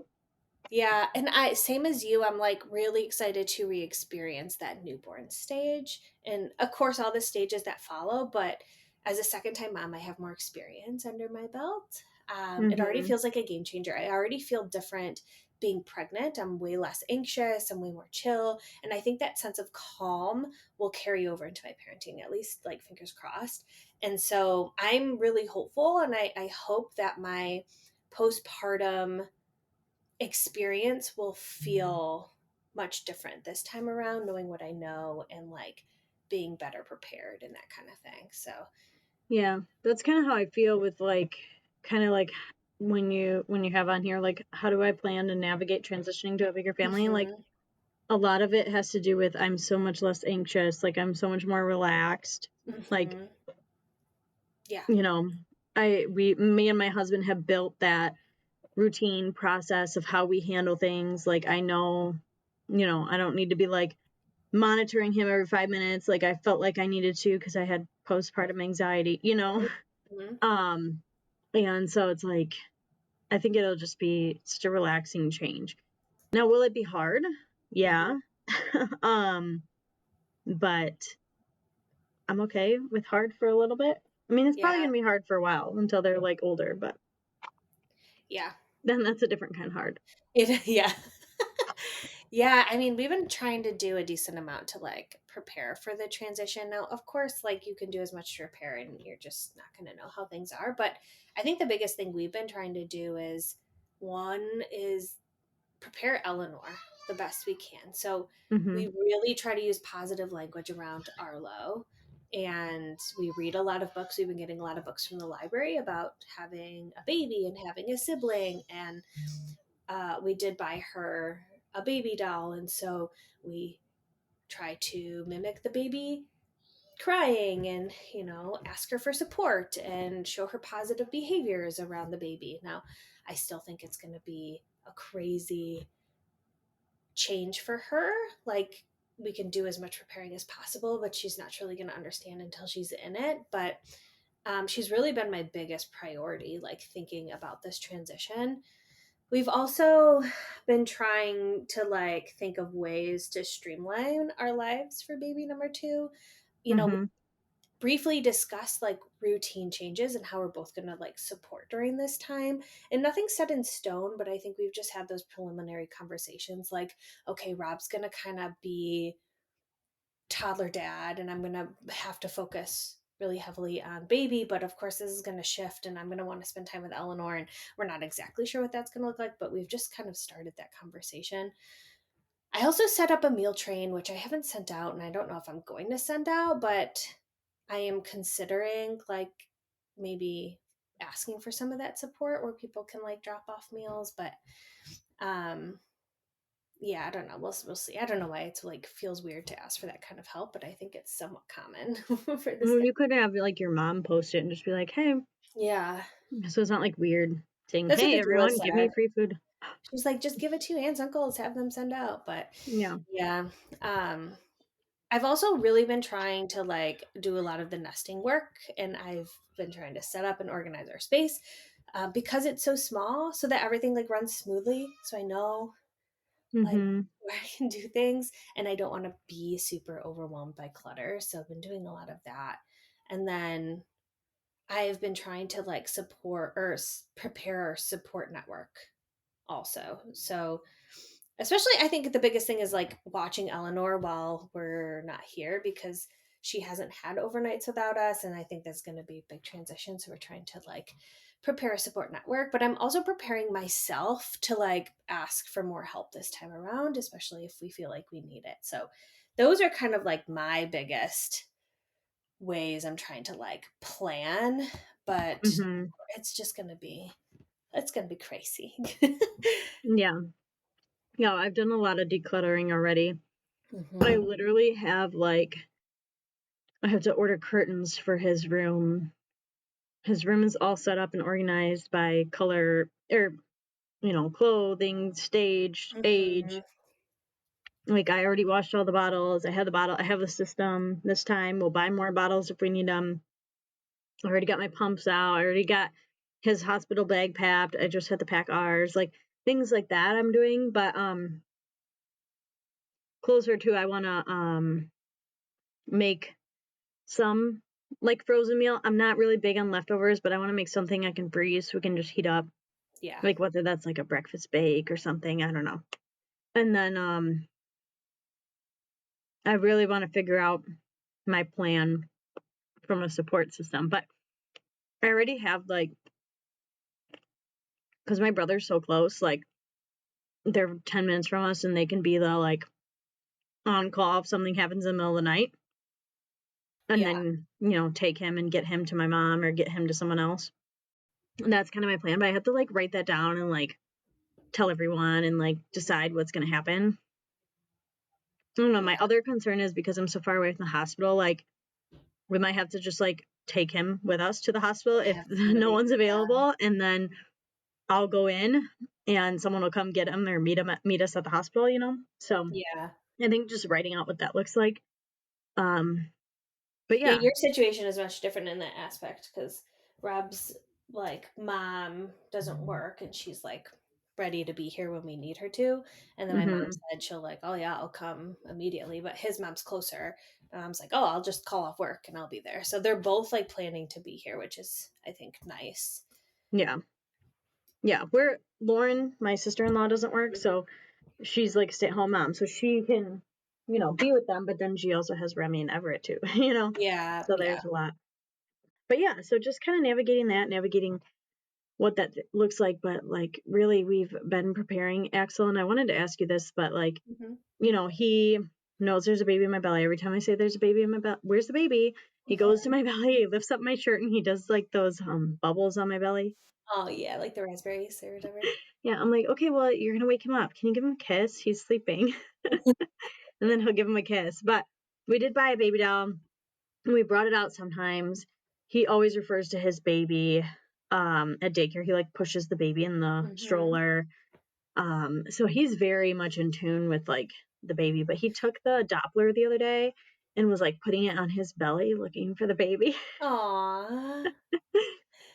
Yeah, and I same as you, I'm like really excited to re-experience that newborn stage. And of course all the stages that follow, but as a second time mom, I have more experience under my belt. It already hmm. feels like a game changer. I already feel different being pregnant. I'm way less anxious, I'm way more chill. And I think that sense of calm will carry over into my parenting, at least like fingers crossed. And so I'm really hopeful and I hope that my postpartum experience will feel much different this time around, knowing what I know and like being better prepared and that kind of thing. So, Yeah, that's kind of how I feel with like, kind of like when you have on here like, how do I plan to navigate transitioning to a bigger family? Like, mhm, a lot of it has to do with I'm so much less anxious, like I'm so much more relaxed. Like, mhm, yeah, you know, me and my husband have built that routine process of how we handle things. Like, I know, I don't need to be like monitoring him every 5 minutes. Like, I felt like I needed to because I had postpartum anxiety. right, mhm, Um, and so it's like, I think it'll just be such a relaxing change. Now, will it be hard? mhm, Yeah. um, but I'm okay with hard for a little bit. I mean, it's probably yeah, gonna be hard for a while until they're like older, but yeah, then that's a different kind of hard. it, yeah. Yeah, I mean, we've been trying to do a decent amount to like prepare for the transition. Now, of course, like you can do as much to prepare and you're just not going to know how things are. But I think the biggest thing we've been trying to do is one is prepare Eleanor the best we can. So we Mhm. really try to use positive language around Arlo. And we read a lot of books. We've been getting a lot of books from the library about having a baby and having a sibling. And we did buy her a baby doll. And so we try to mimic the baby crying and, ask her for support and show her positive behaviors around the baby. Now, I still think it's going to be a crazy change for her. Like, we can do as much preparing as possible, but she's not really going to understand until she's in it. But she's really been my biggest priority, like thinking about this transition. We've also been trying to like think of ways to streamline our lives for baby number two. We Mhm. briefly discussed like routine changes and how we're both going to like support during this time. And nothing's set in stone, but I think we've just had those preliminary conversations like, okay, Rob's going to kind of be toddler dad and I'm going to have to focus really heavily on baby, but of course this is going to shift and I'm going to want to spend time with Eleanor, and we're not exactly sure what that's going to look like, but we've just kind of started that conversation. I also set up a meal train, which I haven't sent out and I don't know if I'm going to send out, but I am considering like maybe asking for some of that support where people can like drop off meals. But um yeah, I don't know. We'll see. I don't know why it's like feels weird to ask for that kind of help, but I think it's somewhat common for this Well, kind. you could have, like, your mom post it and just be like, "Hey," Yeah. so it's not, like, weird saying, That's what "Hey, the doula everyone, give me said. free food." She's like, just give it to aunts, uncles, have them send out. But Yeah. yeah. Um I've also really been trying to like do a lot of the nesting work, and I've been trying to set up and organize our space because it's so small, so that everything like runs smoothly. So I know like Mhm. where I can do things, and I don't want to be super overwhelmed by clutter. So I've been doing a lot of that, and then I've been trying to like support or prepare our support network also. So especially, I think the biggest thing is like watching Eleanor while we're not here because she hasn't had overnights without us. And I think that's going to be a big transition. So we're trying to like prepare a support network, but I'm also preparing myself to like ask for more help this time around, especially if we feel like we need it. So those are kind of like my biggest ways I'm trying to like plan, but Mhm. it's just going to be, it's going to be crazy. Yeah. Yeah, I've done a lot of decluttering already. I hmm literally have, like, I have to order curtains for his room. His room is all set up and organized by color or, clothing, stage, hmm age. Like, I already washed all the bottles. I have the system this time. We'll buy more bottles if we need them. I already got my pumps out. I already got his hospital bag packed. I just had to pack ours. Like, things like that I'm doing, but, closer to I wanna, make some, like, frozen meal. I'm not really big on leftovers, but I wanna make something I can freeze so we can just heat up, Yeah. like, whether that's, like, a breakfast bake or something, I don't know. And then, I really wanna figure out my plan from a support system, but I already have, like, because my brother's so close, like, they're 10 minutes from us, and they can be the, like, on call if something happens in the middle of the night, and Yeah. then, take him and get him to my mom or get him to someone else. And that's kinda my plan, but I have to, like, write that down and, like, tell everyone and, like, decide what's gonna happen. I don't know, Yeah. my other concern is because I'm so far away from the hospital, like, we might have to just, like, take him with us to the hospital if Have no somebody. one's available, and then I'll go in and someone will come get him or meet us at the hospital, you know? So, Yeah. I think just writing out what that looks like. Um, but Yeah, yeah. your situation is much different in that aspect because Rob's like mom doesn't work and she's like ready to be here when we need her to. And then my mom Mhm. said she'll like, oh yeah, I'll come immediately. But his mom's closer. My mom's like, oh, I'll just call off work and I'll be there. So they're both like planning to be here, which is I think nice. Yeah. Yeah, Lauren, my sister-in-law doesn't work, so she's like a stay-at-home mom, so she can, be with them, but then she also has Remy and Everett too, Yeah, so yeah. there's a lot. But yeah, so just kind of navigating what that looks like. But like, really, we've been preparing Axel, and I wanted to ask you this, but like, Mhm. he knows there's a baby in my belly. Every time I say there's a baby in my belly, where's the baby? He goes to my belly, he lifts up my shirt, and he does like those bubbles on my belly. Oh, yeah, like the raspberries or whatever. Yeah, I'm like, okay, well, you're gonna wake him up. Can you give him a kiss? He's sleeping. And then he'll give him a kiss. But we did buy a baby doll. And we brought it out sometimes. He always refers to his baby at daycare. He like pushes the baby in the Mhm. stroller. So he's very much in tune with like the baby. But he took the Doppler the other day and was like putting it on his belly looking for the baby. Aw.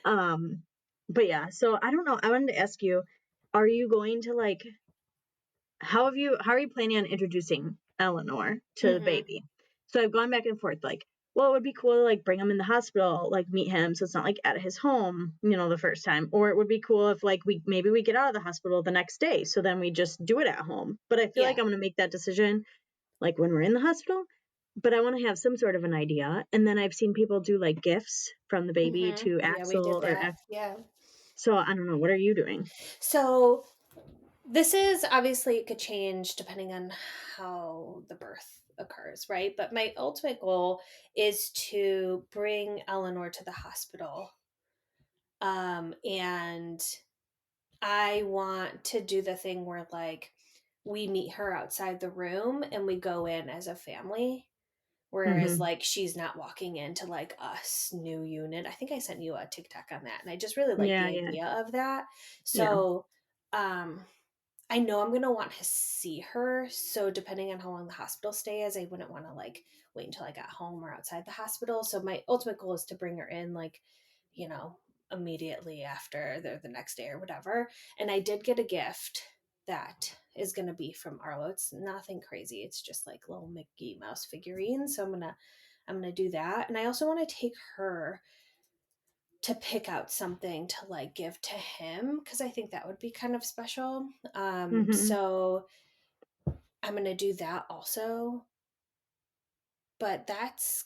um but yeah, so I don't know. I wanted to ask you, are you going to like how are you planning on introducing Eleanor to the Mhm. baby? So I've gone back and forth, like, well, it would be cool to like bring him in the hospital, like meet him, so it's not like at his home, the first time. Or it would be cool if like we get out of the hospital the next day, so then we just do it at home. But I feel Yeah. like I'm gonna make that decision like when we're in the hospital. But I want to have some sort of an idea. And then I've seen people do like gifts from the baby Mhm. to Yeah, we did Axel or that. Yeah. so I don't know. What are you doing? So this is obviously it could change depending on how the birth occurs, right? But my ultimate goal is to bring Eleanor to the hospital. And I want to do the thing where like we meet her outside the room and we go in as a family. Whereas Hmm. like she's not walking into like us new unit. I think I sent you a TikTok on that and I just really like Yeah, the yeah, idea of that. yeah. So um I know I'm going to want to see her. So depending on how long the hospital stay is, I wouldn't want to like wait until I got home or outside the hospital. So my ultimate goal is to bring her in like, you know, immediately after the next day or whatever. And I did get a gift that is going to be from Arlo. It's nothing crazy. It's just like little Mickey Mouse figurines. So I'm going to do that. And I also want to take her to pick out something to like give to him because I think that would be kind of special. Hmm. So I'm gonna do that also, but that's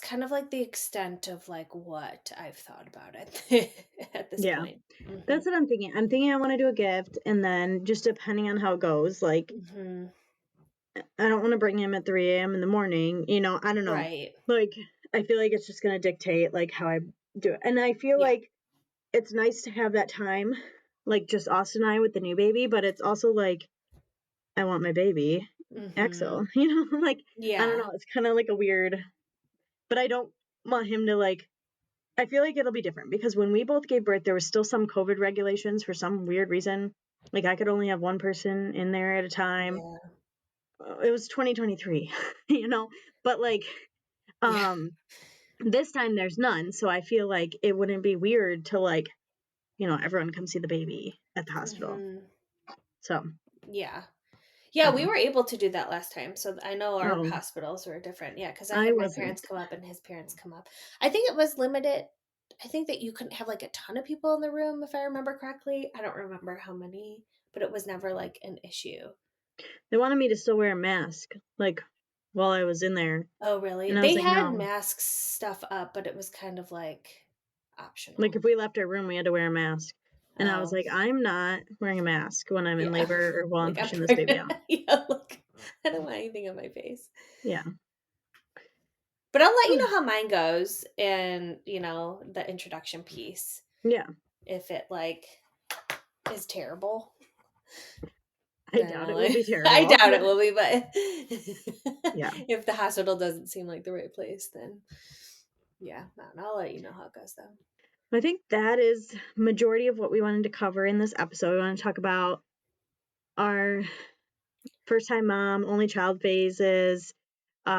kind of like the extent of like what I've thought about it at this Yeah. point. Hmm. That's what I'm thinking. I'm thinking I want to do a gift, and then just depending on how it goes, like Hmm. I don't want to bring him at 3 a.m. in the morning. I don't know. Right. Like I feel like it's just gonna dictate like how I do it, and I feel Yeah. like it's nice to have that time, like just Austin and I with the new baby. But it's also like I want my baby, Hmm. Axel. Like I don't Yeah. know. It's kind of like a weird, but I don't want him to like. I feel like it'll be different because when we both gave birth, there was still some COVID regulations for some weird reason. Like I could only have one person in there at a time. Yeah. It was 2023, but like Yeah. um this time there's none, so I feel like it wouldn't be weird to like, everyone come see the baby at the hospital. Hmm. So, Yeah. I Yeah, don't we know. were able to do that last time. So I know our Oh, hospitals were different. Yeah, because I I had my wasn't. parents come up and his parents come up. I think it was limited. I think that you couldn't have like a ton of people in the room, if I remember correctly. I don't remember how many, but it was never like an issue. They wanted me to still wear a mask like while I was in there, Oh, really? and I was They like, had "No." masks stuff up, but it was kind of like Like optional. if we left our room, we had to wear a mask. And I was Oh, like, "I'm not wearing a mask when I'm in yeah. labor or while I'm Like I'm pushing this baby pregnant. out." Yeah, look, I don't want anything on my face. Yeah. But I'll let you know how mine goes and, the introduction piece. Yeah. If it like is terrible, I then doubt I'll it will be I terrible. doubt it will be, but Yeah. if the hospital doesn't seem like the right place, then yeah, no, I'll let you know how it goes though. I think that is majority of what we wanted to cover in this episode. We want to talk about our first time mom, only child phases. We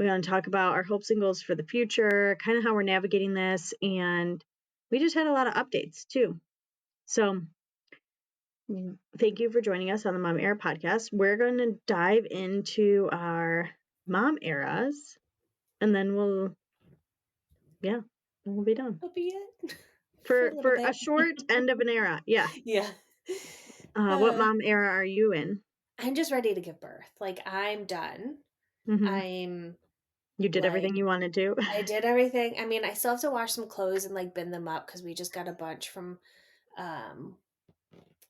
want to talk about our hopes and goals for the future, kind of how we're navigating this, and we just had a lot of updates too. So thank you for joining us on the Mom Era podcast. We're going to dive into our mom eras, and then yeah, we'll be done That'll be it for a for little for a bit. short end of an era. Yeah. Yeah. What Uh, mom era are you in? I'm just ready to give birth. Like, I'm done. Mhm. I'm You did like, everything you wanted to. I did everything. I mean, I still have to wash some clothes and like bin them up because we just got a bunch from um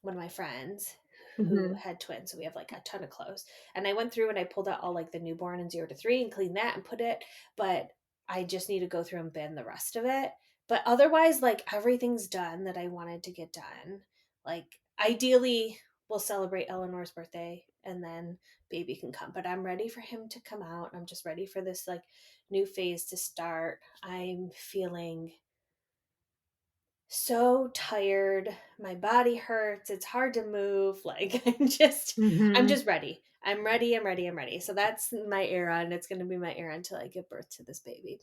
one of my friends who Mhm. had twins. So we have like a ton of clothes. And I went through and I pulled out all like the newborn and 0 to 3 and cleaned that and put it. But I just need to go through and bin the rest of it. But otherwise, like everything's done that I wanted to get done. Like ideally, we'll celebrate Eleanor's birthday and then baby can come. But I'm ready for him to come out. I'm just ready for this like new phase to start. I'm feeling so tired. My body hurts. It's hard to move. Like I'm Mhm. just ready. I'm ready. I'm ready. I'm ready. So that's my era and it's going to be my era until I give birth to this baby.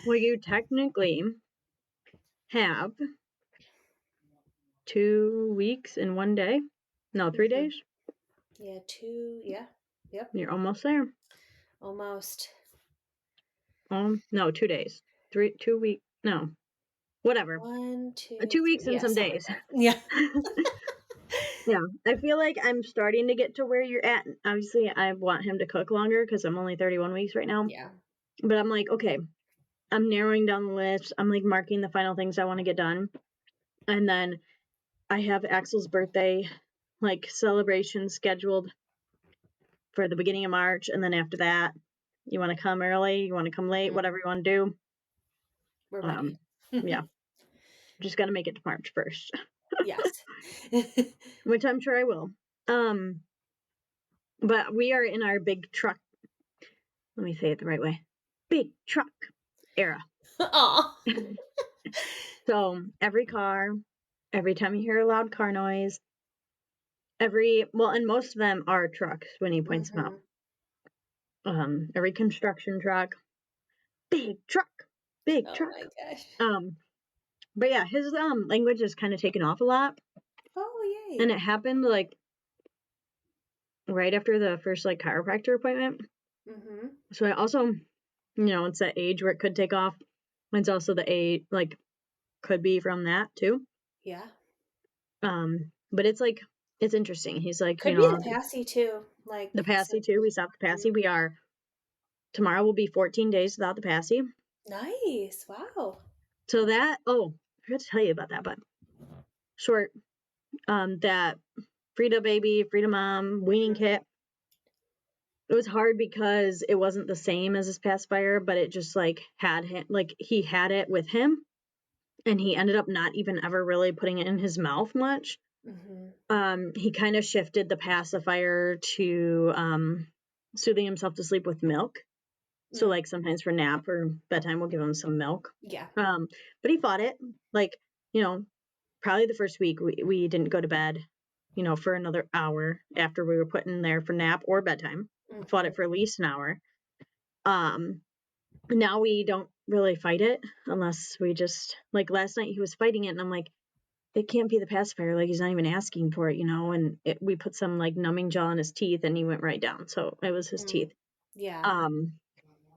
Well, you technically have 2 weeks in one day. No, 3 Mhm. days. Yeah, two. Yeah. Yep. You're almost there. Almost. No, 2 days. 2 week. No, whatever. One, 2 two, three. weeks and Yeah, some something like days. that. Yeah. Yeah, I feel like I'm starting to get to where you're at. Obviously, I want him to cook longer because I'm only 31 weeks right now. Yeah. But I'm like, okay, I'm narrowing down the list. I'm like marking the final things I want to get done. And then I have Axel's birthday like celebration scheduled for the beginning of March. And then after that, you want to come early, you want to come late, Mhm. whatever you want to do. We're ready. Um, yeah, just got to make it to March 1st, Yes. which I'm sure I will. Um, but we are in our big truck. Let me say it the right way. Big truck era. Aw. So every car, every time you hear a loud car noise, and most of them are trucks when he points them out. Hmm. Every construction truck, big truck, big Oh truck. my gosh. Um, but yeah, his language is kind of taken off a lot, Oh, and yay. it happened like right after the first like chiropractor appointment. Hmm. So I also, it's that age where it could take off. It's also the age like could be from that too. Yeah. But it's like it's interesting. He's like, Could be the passy too. the Like passy since too. We stopped the passy. Mhm. We are tomorrow will be 14 days without the passy. Nice. Wow. So that I forgot to tell you about that, but short that Frida baby, Frida mom, weaning Hmm. kit. It was hard because it wasn't the same as his pacifier, but it just like had him like he had it with him and he ended up not even ever really putting it in his mouth much. Hmm. He kind of shifted the pacifier to soothing himself to sleep with milk. So Mm. like sometimes for nap or bedtime we'll give him some milk. Yeah. Um, but he fought it. Like, you know, probably the first week we didn't go to bed, for another hour after we were put in there for nap or bedtime. Fought Hmm. it for at least an hour. Um, Now we don't really fight it unless we just like last night he was fighting it and I'm like, it can't be the pacifier. Like he's not even asking for it, and we put some like numbing gel in his teeth and he went right down. So it was his Mm. teeth. Yeah. Um,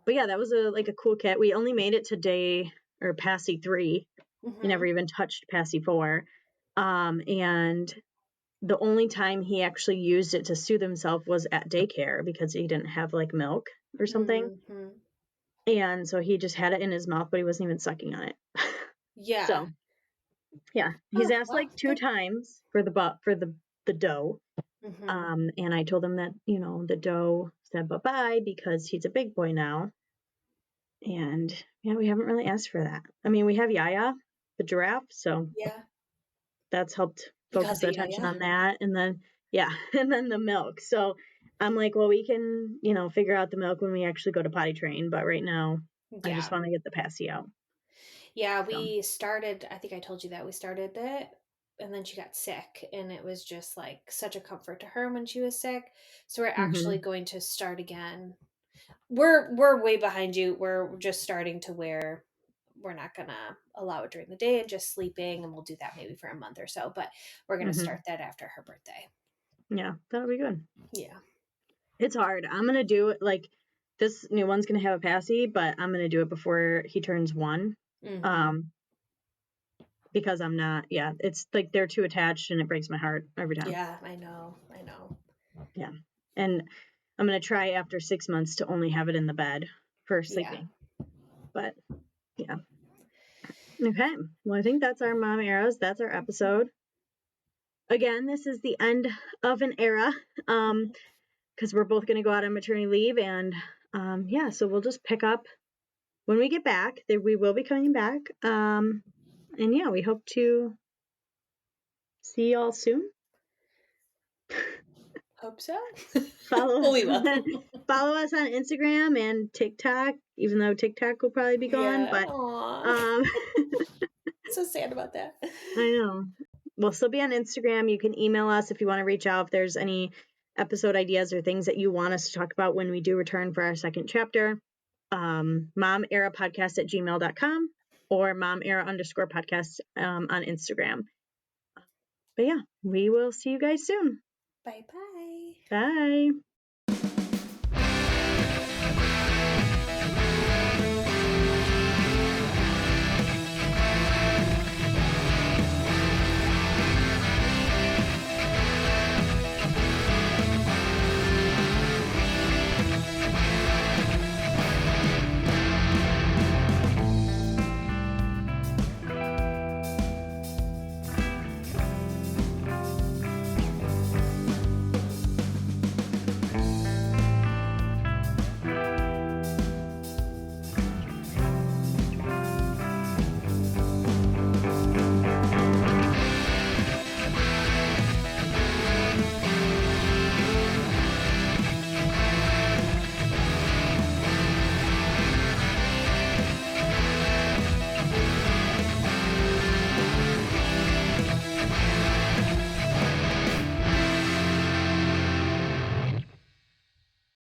but yeah, that was a cool kit. We only made it to day or Passy 3. We never Hmm. even touched Passy 4. And the only time he actually used it to soothe himself was at daycare because he didn't have like milk or something. Hmm. And so he just had it in his mouth, but he wasn't even sucking on it. Yeah. So yeah, he's Oh, asked wow. like two Good. times for the dough. Hmm. And I told him that, the dough said bye-bye because he's a big boy now. And yeah, we haven't really asked for that. I mean, we have Yaya, the giraffe, so Yeah. that's helped focus Because the of yeah, attention yeah. on that. And then, yeah, and then the milk. So I'm like, well, we can, figure out the milk when we actually go to potty train. But right now, I just Yeah. want to get the passy out. Yeah. So, We started, I think I told you that we started it and then she got sick and it was just like such a comfort to her when she was sick. So we're actually hmm going to start again. We're way behind you. We're just starting to where we're not gonna allow it during the day and just sleeping and we'll do that maybe for a month or so, but we're gonna start hmm that after her birthday. yeah, that'll be good. Yeah. It's hard. I'm going to do it like this new one's going to have a passy, but I'm going to do it before he turns 1. Hmm. Um, because I'm not. Yeah, it's like they're too attached and it breaks my heart every time. Yeah, I know. I know. Yeah. And I'm going to try after 6 months to only have it in the bed for Yeah. sleeping. But yeah. Okay. Well, I think that's our mom eras. That's our episode. Again, this is the end of an era. Because we're both going to go out on maternity leave. And yeah, so we'll just pick up when we get back. We will be coming back. And yeah, we hope to see y'all soon. Hope so. Follow Well, us we will. on, follow us on Instagram and TikTok, even though TikTok will probably be gone. Yeah. But Aw. um, So sad about that. I know we'll still be on Instagram. You can email us if you want to reach out if there's any episode ideas or things that you want us to talk about when we do return for our second chapter. momerapodcast@gmail.com or momera_podcast on Instagram. But yeah, we will see you guys soon. Bye bye. Bye.